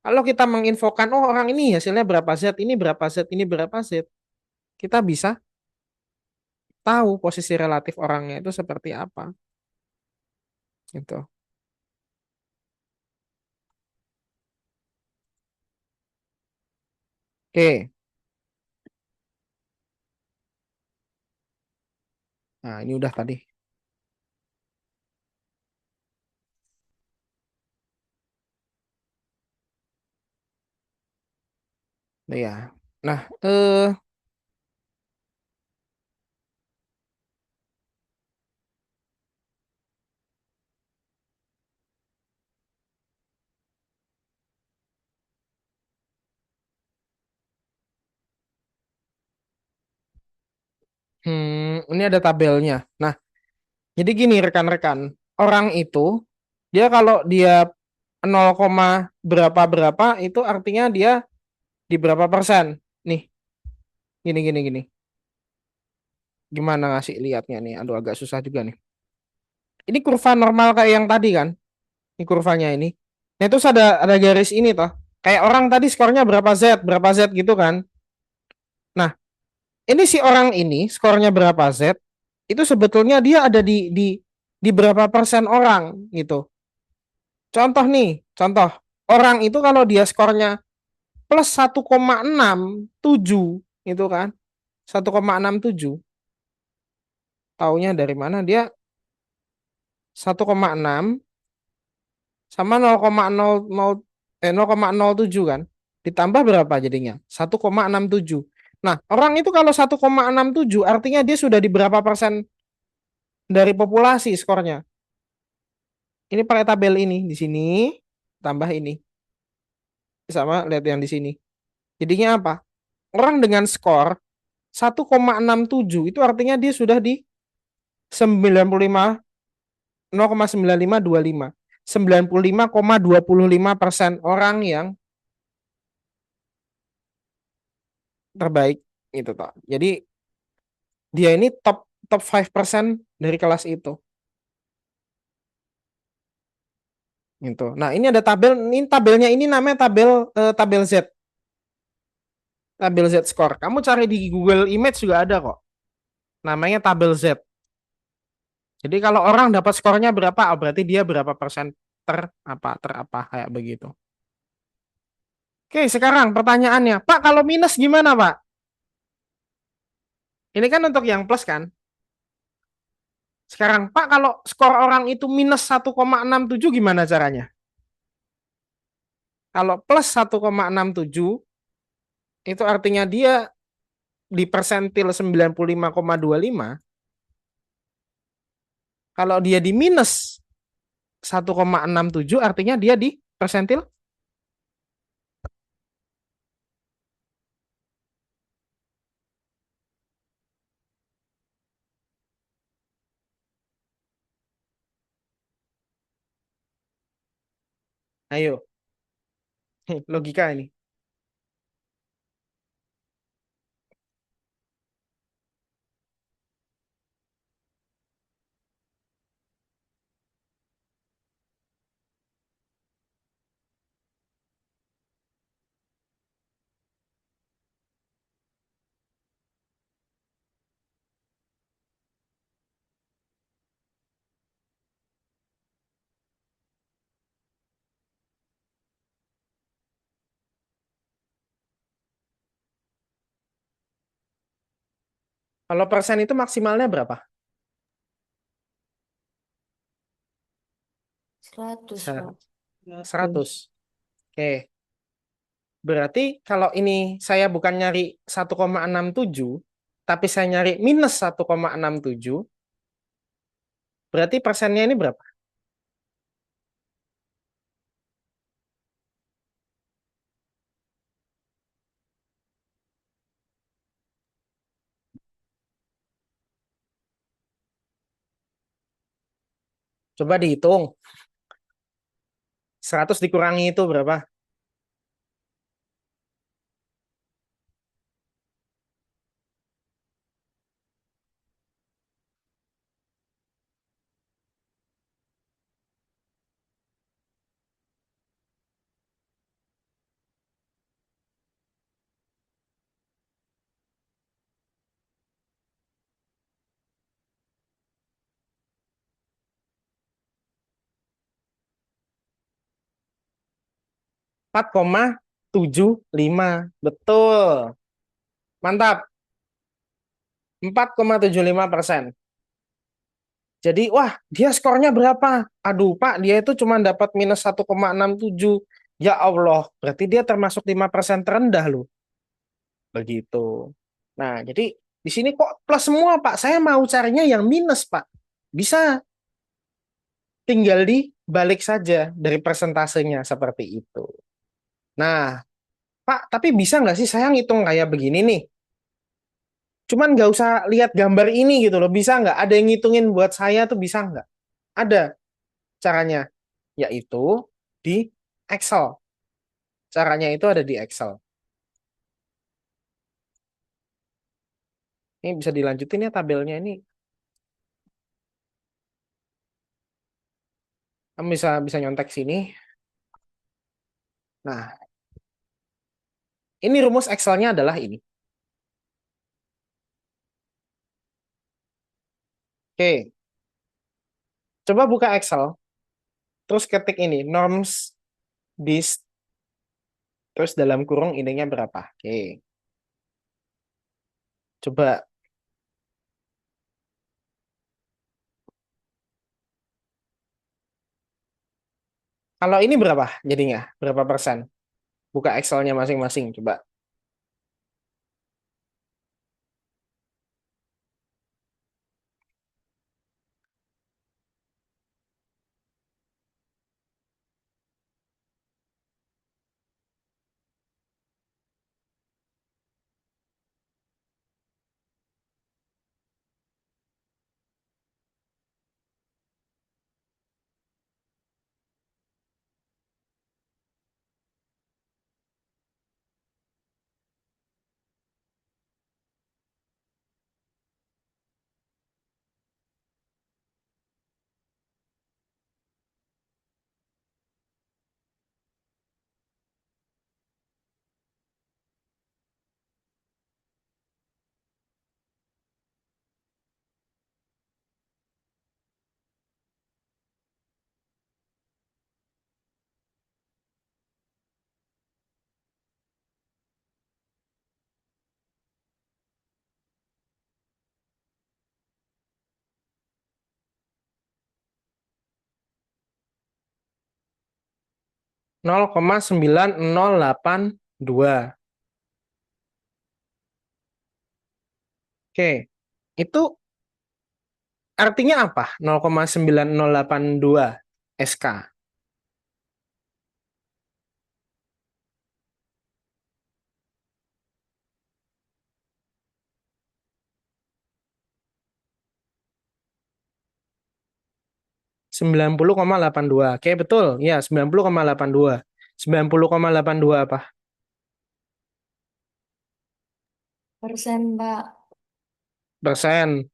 Kalau kita menginfokan, oh orang ini hasilnya berapa Z, ini berapa Z, ini berapa Z. Kita bisa tahu posisi relatif orangnya itu seperti apa. Gitu. Oke. Nah ini udah tadi. Nah, ya. Nah, ini ada tabelnya. Nah, jadi gini rekan-rekan, orang itu dia kalau dia 0, berapa itu artinya dia di berapa persen. Nih, gini. Gimana ngasih lihatnya nih? Aduh agak susah juga nih. Ini kurva normal kayak yang tadi kan? Ini kurvanya ini. Nah, terus ada garis ini toh. Kayak orang tadi skornya berapa Z gitu kan. Nah, ini si orang ini skornya berapa Z, itu sebetulnya dia ada di berapa persen orang gitu. Contoh nih, contoh. Orang itu kalau dia skornya plus 1,67 itu kan. 1,67. Taunya dari mana dia 1,6 sama 0,07 kan. Ditambah berapa jadinya? 1,67. Nah, orang itu kalau 1,67 artinya dia sudah di berapa persen dari populasi skornya. Ini pakai tabel ini di sini tambah ini sama lihat yang di sini. Jadinya apa? Orang dengan skor 1,67 itu artinya dia sudah di 95 0,9525 95,25% orang yang terbaik itu toh. Jadi dia ini top top 5% dari kelas itu. Gitu. Nah, ini ada tabel, ini tabelnya ini namanya tabel Z. Tabel Z score. Kamu cari di Google Image juga ada kok. Namanya tabel Z. Jadi kalau orang dapat skornya berapa, oh, berarti dia berapa persen ter apa kayak begitu. Oke, sekarang pertanyaannya, Pak, kalau minus gimana, Pak? Ini kan untuk yang plus kan? Sekarang, Pak, kalau skor orang itu minus 1,67 gimana caranya? Kalau plus 1,67 itu artinya dia di persentil 95,25. Kalau dia di minus 1,67 artinya dia di persentil. Ayo, logika ini. Kalau persen itu maksimalnya berapa? 100, Se- Pak. 100. Oke. Berarti kalau ini saya bukan nyari 1,67, tapi saya nyari minus 1,67, berarti persennya ini berapa? Coba dihitung. 100 dikurangi itu berapa? 4,75. Betul. Mantap. 4,75%. Jadi, wah, dia skornya berapa? Aduh, Pak, dia itu cuma dapat minus 1,67. Ya Allah, berarti dia termasuk 5% terendah loh. Begitu. Nah, jadi di sini kok plus semua, Pak? Saya mau carinya yang minus, Pak. Bisa, tinggal dibalik saja dari persentasenya seperti itu. Nah, Pak, tapi bisa nggak sih saya ngitung kayak begini nih? Cuman nggak usah lihat gambar ini gitu loh. Bisa nggak? Ada yang ngitungin buat saya tuh bisa nggak? Ada caranya, yaitu di Excel. Caranya itu ada di Excel. Ini bisa dilanjutin ya tabelnya ini. Kamu bisa bisa nyontek sini. Nah, ini rumus Excel-nya adalah ini. Oke, coba buka Excel, terus ketik ini, norms dist, terus dalam kurung ininya berapa. Oke, coba. Kalau ini berapa jadinya? Berapa persen? Buka Excel-nya masing-masing, coba. 0,9082. Oke, itu artinya apa? 0,9082 SK. Sembilan puluh koma delapan dua. Oke, betul. Ya, 90,82. 90,82 apa? Persen, Pak. Persen.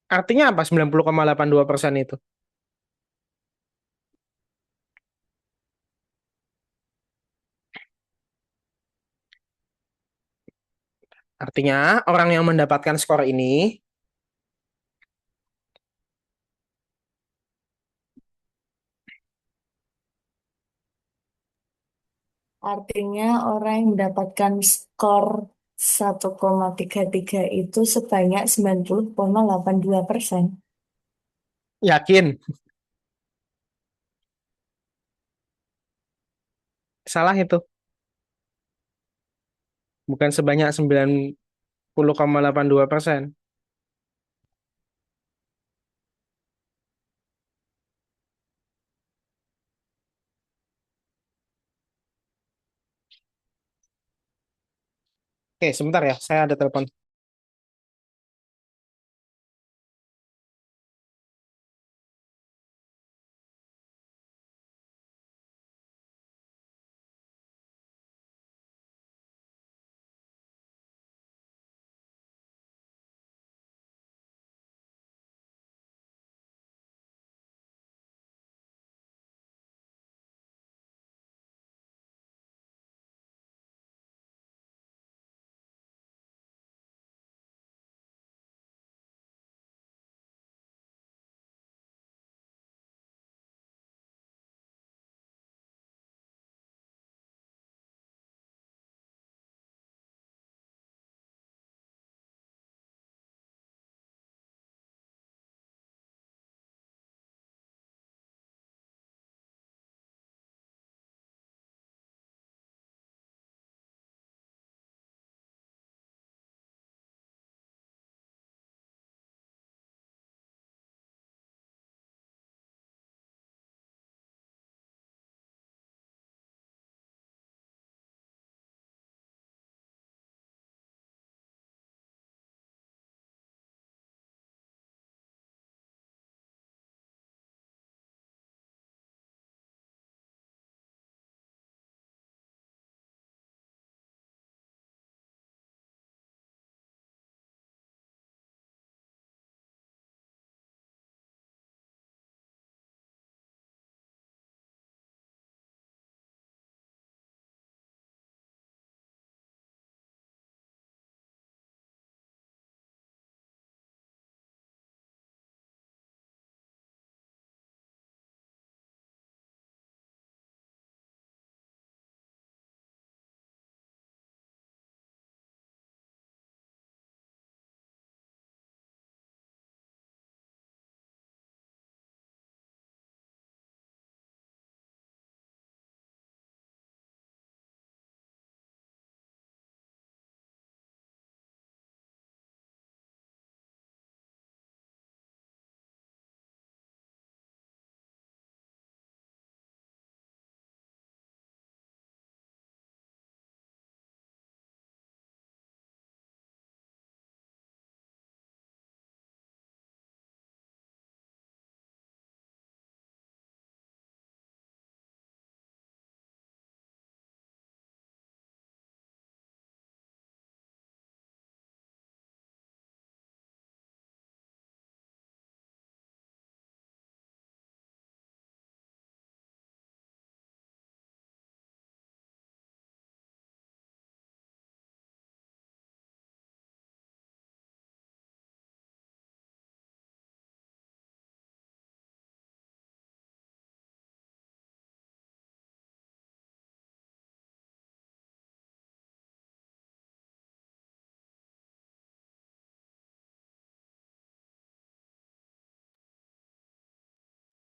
Artinya apa 90,82% itu? Artinya orang yang mendapatkan skor ini Artinya orang yang mendapatkan skor 1,33 itu sebanyak 90,82%. yakin. Salah itu. Bukan sebanyak 90,82%. Oke, sebentar ya. Saya ada telepon.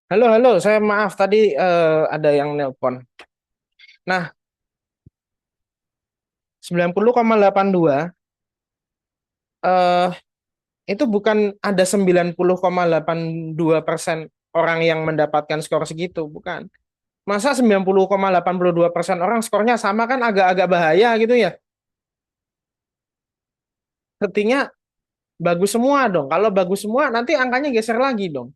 Halo, halo. Saya maaf tadi ada yang nelpon. Nah, 90,82 eh itu bukan ada 90,82% orang yang mendapatkan skor segitu, bukan. Masa 90,82% orang skornya sama, kan agak-agak bahaya gitu ya. Artinya bagus semua dong. Kalau bagus semua nanti angkanya geser lagi dong.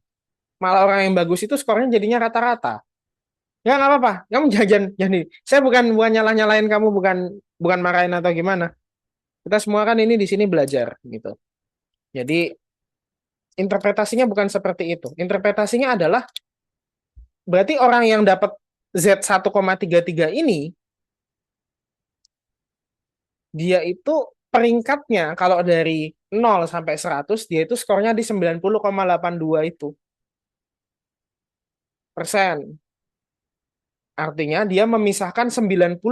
Malah orang yang bagus itu skornya jadinya rata-rata. Ya nggak apa-apa. Kamu jajan jadi. Saya bukan bukan nyalah-nyalain kamu, bukan bukan marahin atau gimana. Kita semua kan ini di sini belajar gitu. Jadi interpretasinya bukan seperti itu. Interpretasinya adalah berarti orang yang dapat Z 1,33 ini, dia itu peringkatnya kalau dari 0 sampai 100, dia itu skornya di 90,82 itu persen. Artinya dia memisahkan 90,82%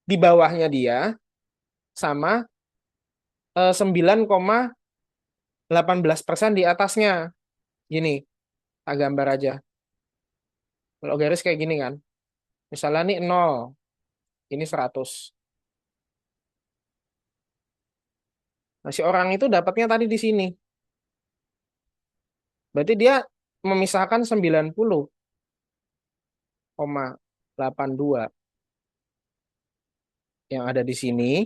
di bawahnya dia sama 9,18% di atasnya. Gini, tak gambar aja. Kalau garis kayak gini kan. Misalnya nih 0, ini 100. Nah, si orang itu dapatnya tadi di sini. Berarti dia memisahkan 90,82 yang ada di sini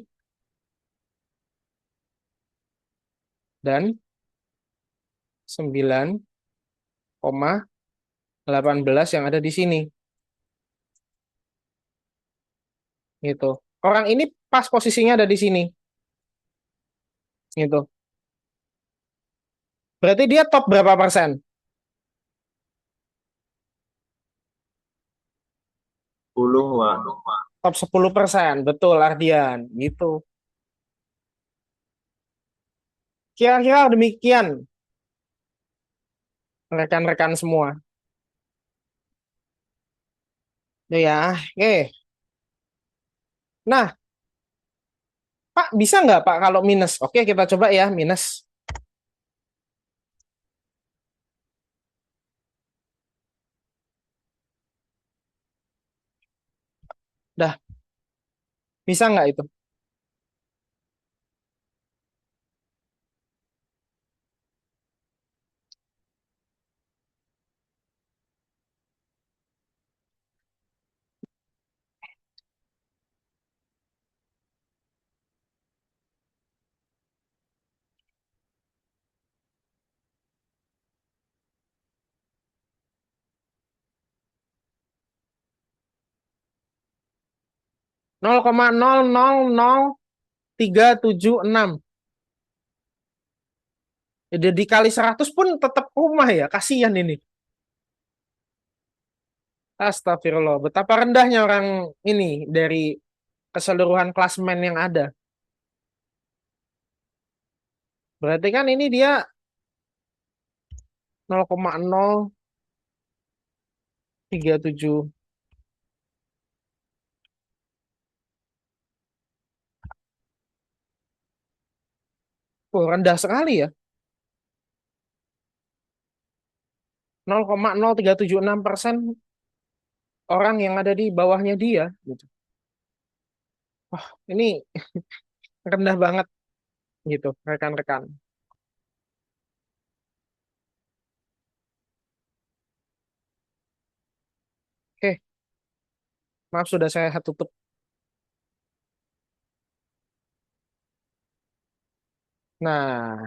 dan 9,18 yang ada di sini. Gitu. Orang ini pas posisinya ada di sini. Gitu. Berarti dia top berapa persen? 10, Wak. Top 10%. Betul, Ardian. Gitu. Kira-kira demikian, rekan-rekan semua. Itu ya. Oke. Nah, Pak, bisa nggak Pak kalau minus? Oke, kita coba ya, minus. Dah, bisa nggak itu? Nol koma nol nol nol tiga tujuh enam. Jadi dikali 100 pun tetap rumah ya, kasihan ini. Astagfirullah, betapa rendahnya orang ini dari keseluruhan klasmen yang ada. Berarti kan ini dia 0,037. Oh, rendah sekali ya. 0,0376% orang yang ada di bawahnya dia gitu. Wah, ini rendah banget gitu, rekan-rekan. Oke, maaf sudah saya tutup. Nah,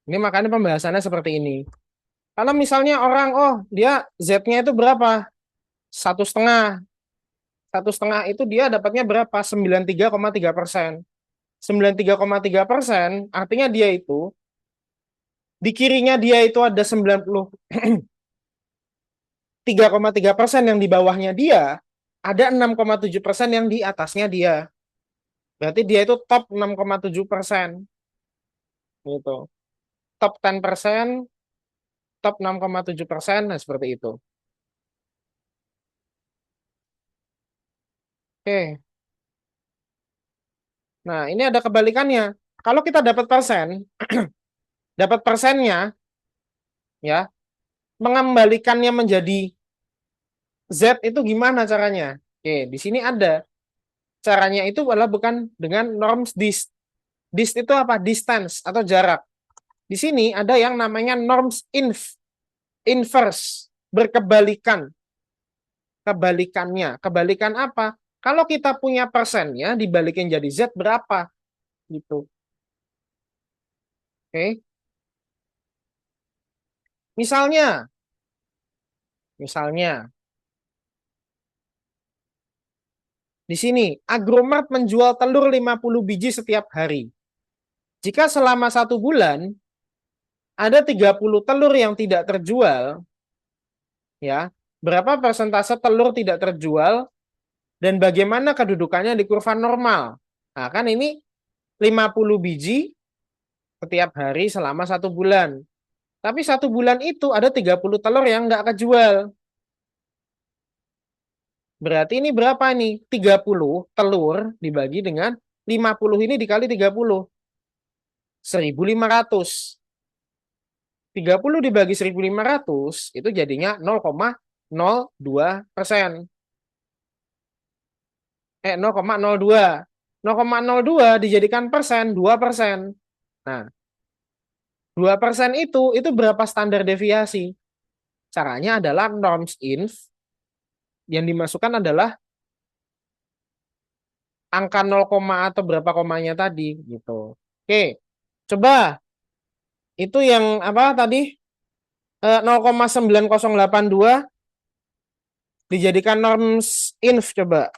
ini makanya pembahasannya seperti ini. Kalau misalnya orang, oh dia Z-nya itu berapa? 1,5. 1,5 itu dia dapatnya berapa? 93,3%. 93,3% artinya dia itu, di kirinya dia itu ada 93,3% yang di bawahnya dia, ada 6,7% yang di atasnya dia. Berarti dia itu top 6,7%. Gitu. Top 10%, top 6,7%, nah seperti itu. Oke. Nah, ini ada kebalikannya. Kalau kita dapat persen, dapat persennya, ya, mengembalikannya menjadi Z itu gimana caranya? Oke, di sini ada. Caranya itu adalah bukan dengan norms dist. Dist itu apa? Distance atau jarak. Di sini ada yang namanya norms inverse, berkebalikan. Kebalikannya. Kebalikan apa? Kalau kita punya persennya dibalikin jadi Z berapa? Gitu. Oke. Misalnya di sini Agromart menjual telur 50 biji setiap hari. Jika selama 1 bulan ada 30 telur yang tidak terjual, ya, berapa persentase telur tidak terjual dan bagaimana kedudukannya di kurva normal? Nah, kan ini 50 biji setiap hari selama 1 bulan. Tapi 1 bulan itu ada 30 telur yang nggak kejual. Berarti ini berapa nih? 30 telur dibagi dengan 50 ini dikali 30. 1.500. 30 dibagi 1.500 itu jadinya 0,02%. 0,02. 0,02 dijadikan persen, 2%. Nah, 2% itu berapa standar deviasi? Caranya adalah norms inf yang dimasukkan adalah angka 0, atau berapa komanya tadi gitu. Oke. Coba itu yang apa tadi? 0,9082 dijadikan norms inf coba.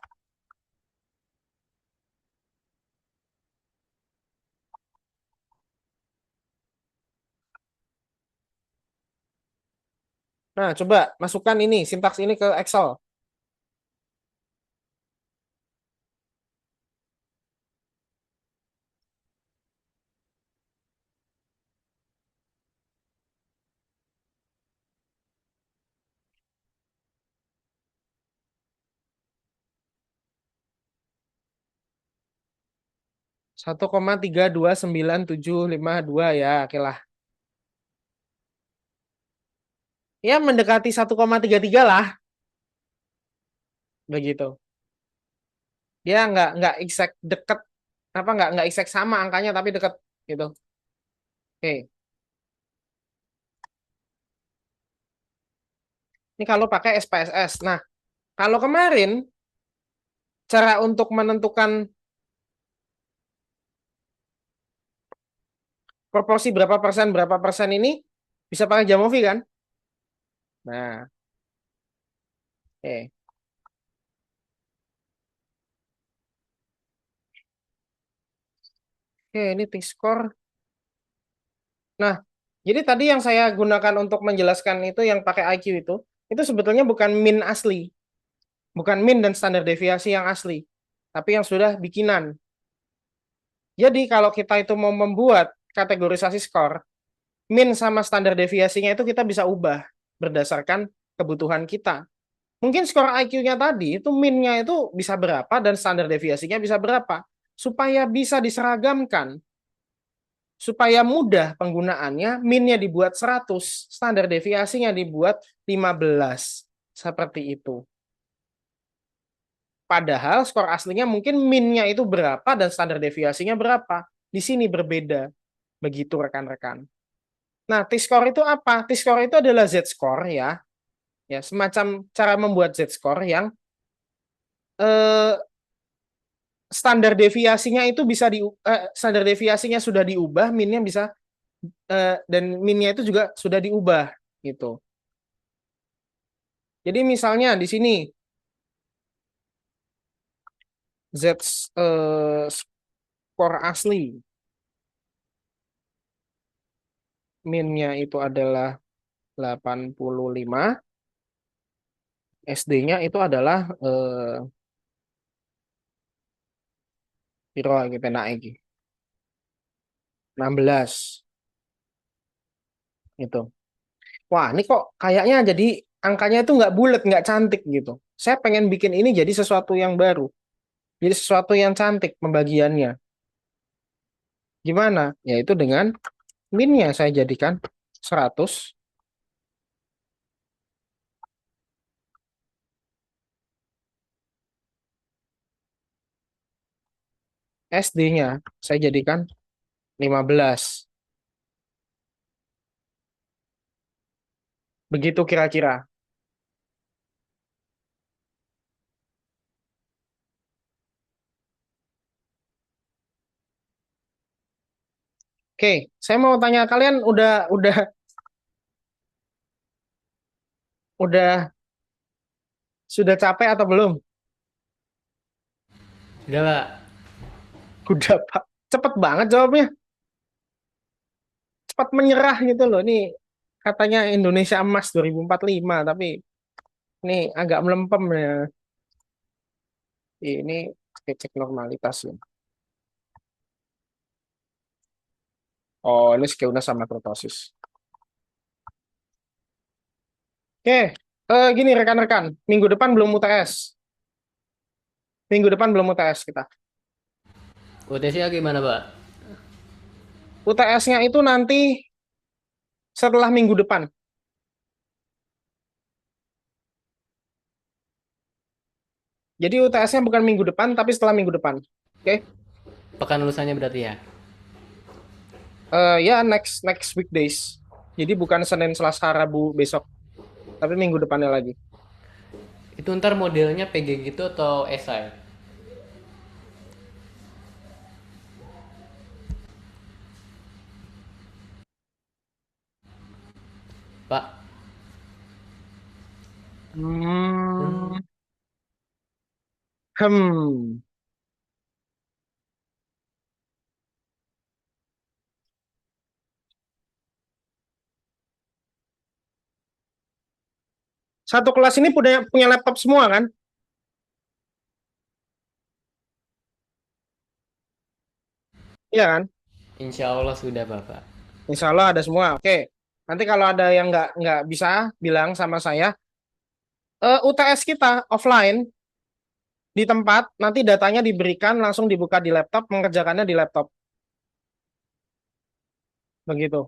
Nah, coba masukkan ini sintaks ini ke Excel. 1,329752 ya, oke lah. Ya mendekati 1,33 lah. Begitu. Dia nggak exact deket, apa nggak exact sama angkanya tapi deket gitu. Oke. Ini kalau pakai SPSS. Nah, kalau kemarin cara untuk menentukan proporsi berapa persen ini bisa pakai Jamovi kan? Nah, oke. Oke, ini T-score. Nah, jadi tadi yang saya gunakan untuk menjelaskan itu yang pakai IQ itu sebetulnya bukan min asli. Bukan min dan standar deviasi yang asli, tapi yang sudah bikinan. Jadi kalau kita itu mau membuat kategorisasi skor, min sama standar deviasinya itu kita bisa ubah berdasarkan kebutuhan kita. Mungkin skor IQ-nya tadi itu minnya itu bisa berapa dan standar deviasinya bisa berapa, supaya bisa diseragamkan, supaya mudah penggunaannya, minnya dibuat 100, standar deviasinya dibuat 15, seperti itu. Padahal skor aslinya mungkin minnya itu berapa dan standar deviasinya berapa. Di sini berbeda. Begitu rekan-rekan. Nah, T-score itu apa? T-score itu adalah Z-score ya. Ya, semacam cara membuat Z-score yang standar deviasinya itu bisa standar deviasinya sudah diubah, minnya bisa dan minnya itu juga sudah diubah gitu. Jadi misalnya di sini Z skor asli minnya itu adalah 85, SD-nya itu adalah piro kita naik 16 itu. Wah, ini kok kayaknya jadi angkanya itu nggak bulat, nggak cantik gitu. Saya pengen bikin ini jadi sesuatu yang baru. Jadi sesuatu yang cantik pembagiannya. Gimana? Yaitu dengan minnya saya jadikan 100. SD-nya saya jadikan 15. Begitu kira-kira. Oke, saya mau tanya kalian udah sudah capek atau belum? Udah, Pak. Udah, Pak. Cepet banget jawabnya. Cepat menyerah gitu loh. Ini katanya Indonesia Emas 2045, tapi ini agak melempem ya. Ini cek normalitas ya. Oh, ini skeunas sama kurtosis. Oke, gini rekan-rekan. Minggu depan belum UTS. Minggu depan belum UTS kita. UTS-nya gimana, Pak? UTS-nya itu nanti setelah minggu depan. Jadi UTS-nya bukan minggu depan, tapi setelah minggu depan. Oke? Pekan lusanya berarti ya? Ya next next weekdays. Jadi bukan Senin, Selasa, Rabu besok, tapi minggu depannya lagi. Itu ntar modelnya PG gitu atau esai? Pak, Hmm. Hmm. Satu kelas ini punya punya laptop semua kan? Iya kan? insya Allah sudah, Bapak. Insya Allah ada semua. Oke. Nanti kalau ada yang nggak bisa bilang sama saya, UTS kita offline di tempat, nanti datanya diberikan langsung dibuka di laptop, mengerjakannya di laptop. Begitu.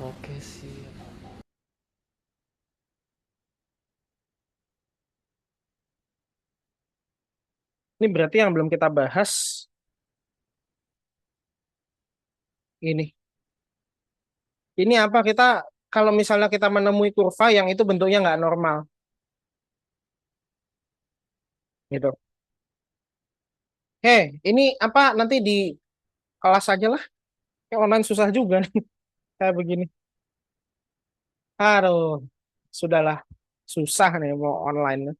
Oke sih. Ini berarti yang belum kita bahas ini. Ini apa kita kalau misalnya kita menemui kurva yang itu bentuknya nggak normal, gitu. Ini apa nanti di kelas aja lah. Kayak online susah juga nih kayak begini. Aduh, sudahlah. Susah nih mau online.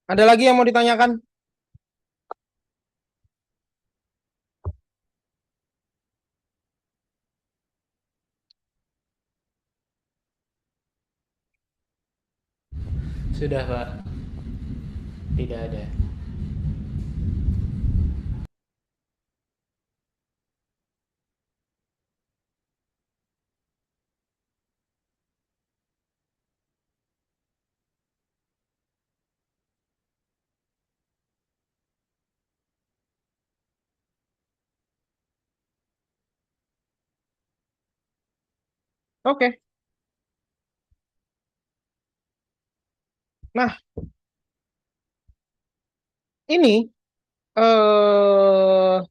Ada lagi yang mau ditanyakan? Sudah, Pak. Tidak ada. Oke. Nah, ini eh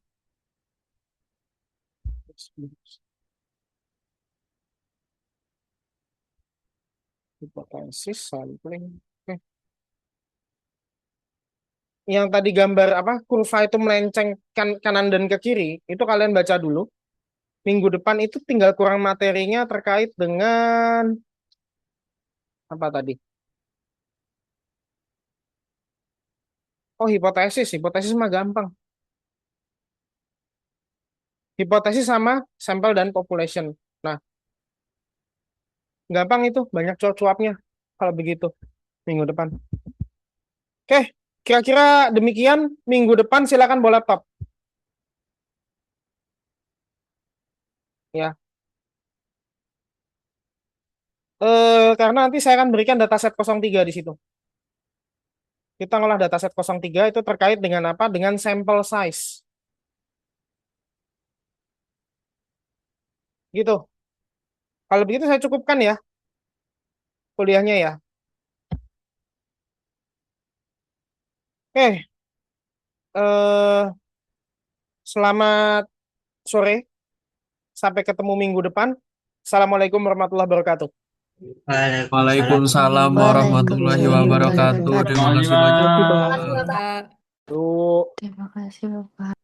hipotesis sampling. Oke. Yang tadi gambar apa kurva itu melenceng kanan dan ke kiri, itu kalian baca dulu. Minggu depan itu tinggal kurang materinya terkait dengan apa tadi? Oh, hipotesis. Hipotesis mah gampang. Hipotesis sama sampel dan population. Nah, gampang itu, banyak cuap-cuapnya kalau begitu minggu depan. Oke, kira-kira demikian. Minggu depan silakan bawa laptop. Ya, karena nanti saya akan berikan dataset 03 di situ. Kita ngolah dataset 03 itu terkait dengan apa? Dengan sampel size. Gitu. Kalau begitu saya cukupkan ya kuliahnya ya. Oke, eh, selamat sore. Sampai ketemu minggu depan. Assalamualaikum warahmatullahi wabarakatuh. Waalaikumsalam. Waalaikumsalam warahmatullahi Waalaikumsalam wabarakatuh. warahmatullahi Terima kasih Makasih, banyak, Bang. Pak. Terima kasih, Bapak. Yuk. Terima kasih, Bapak.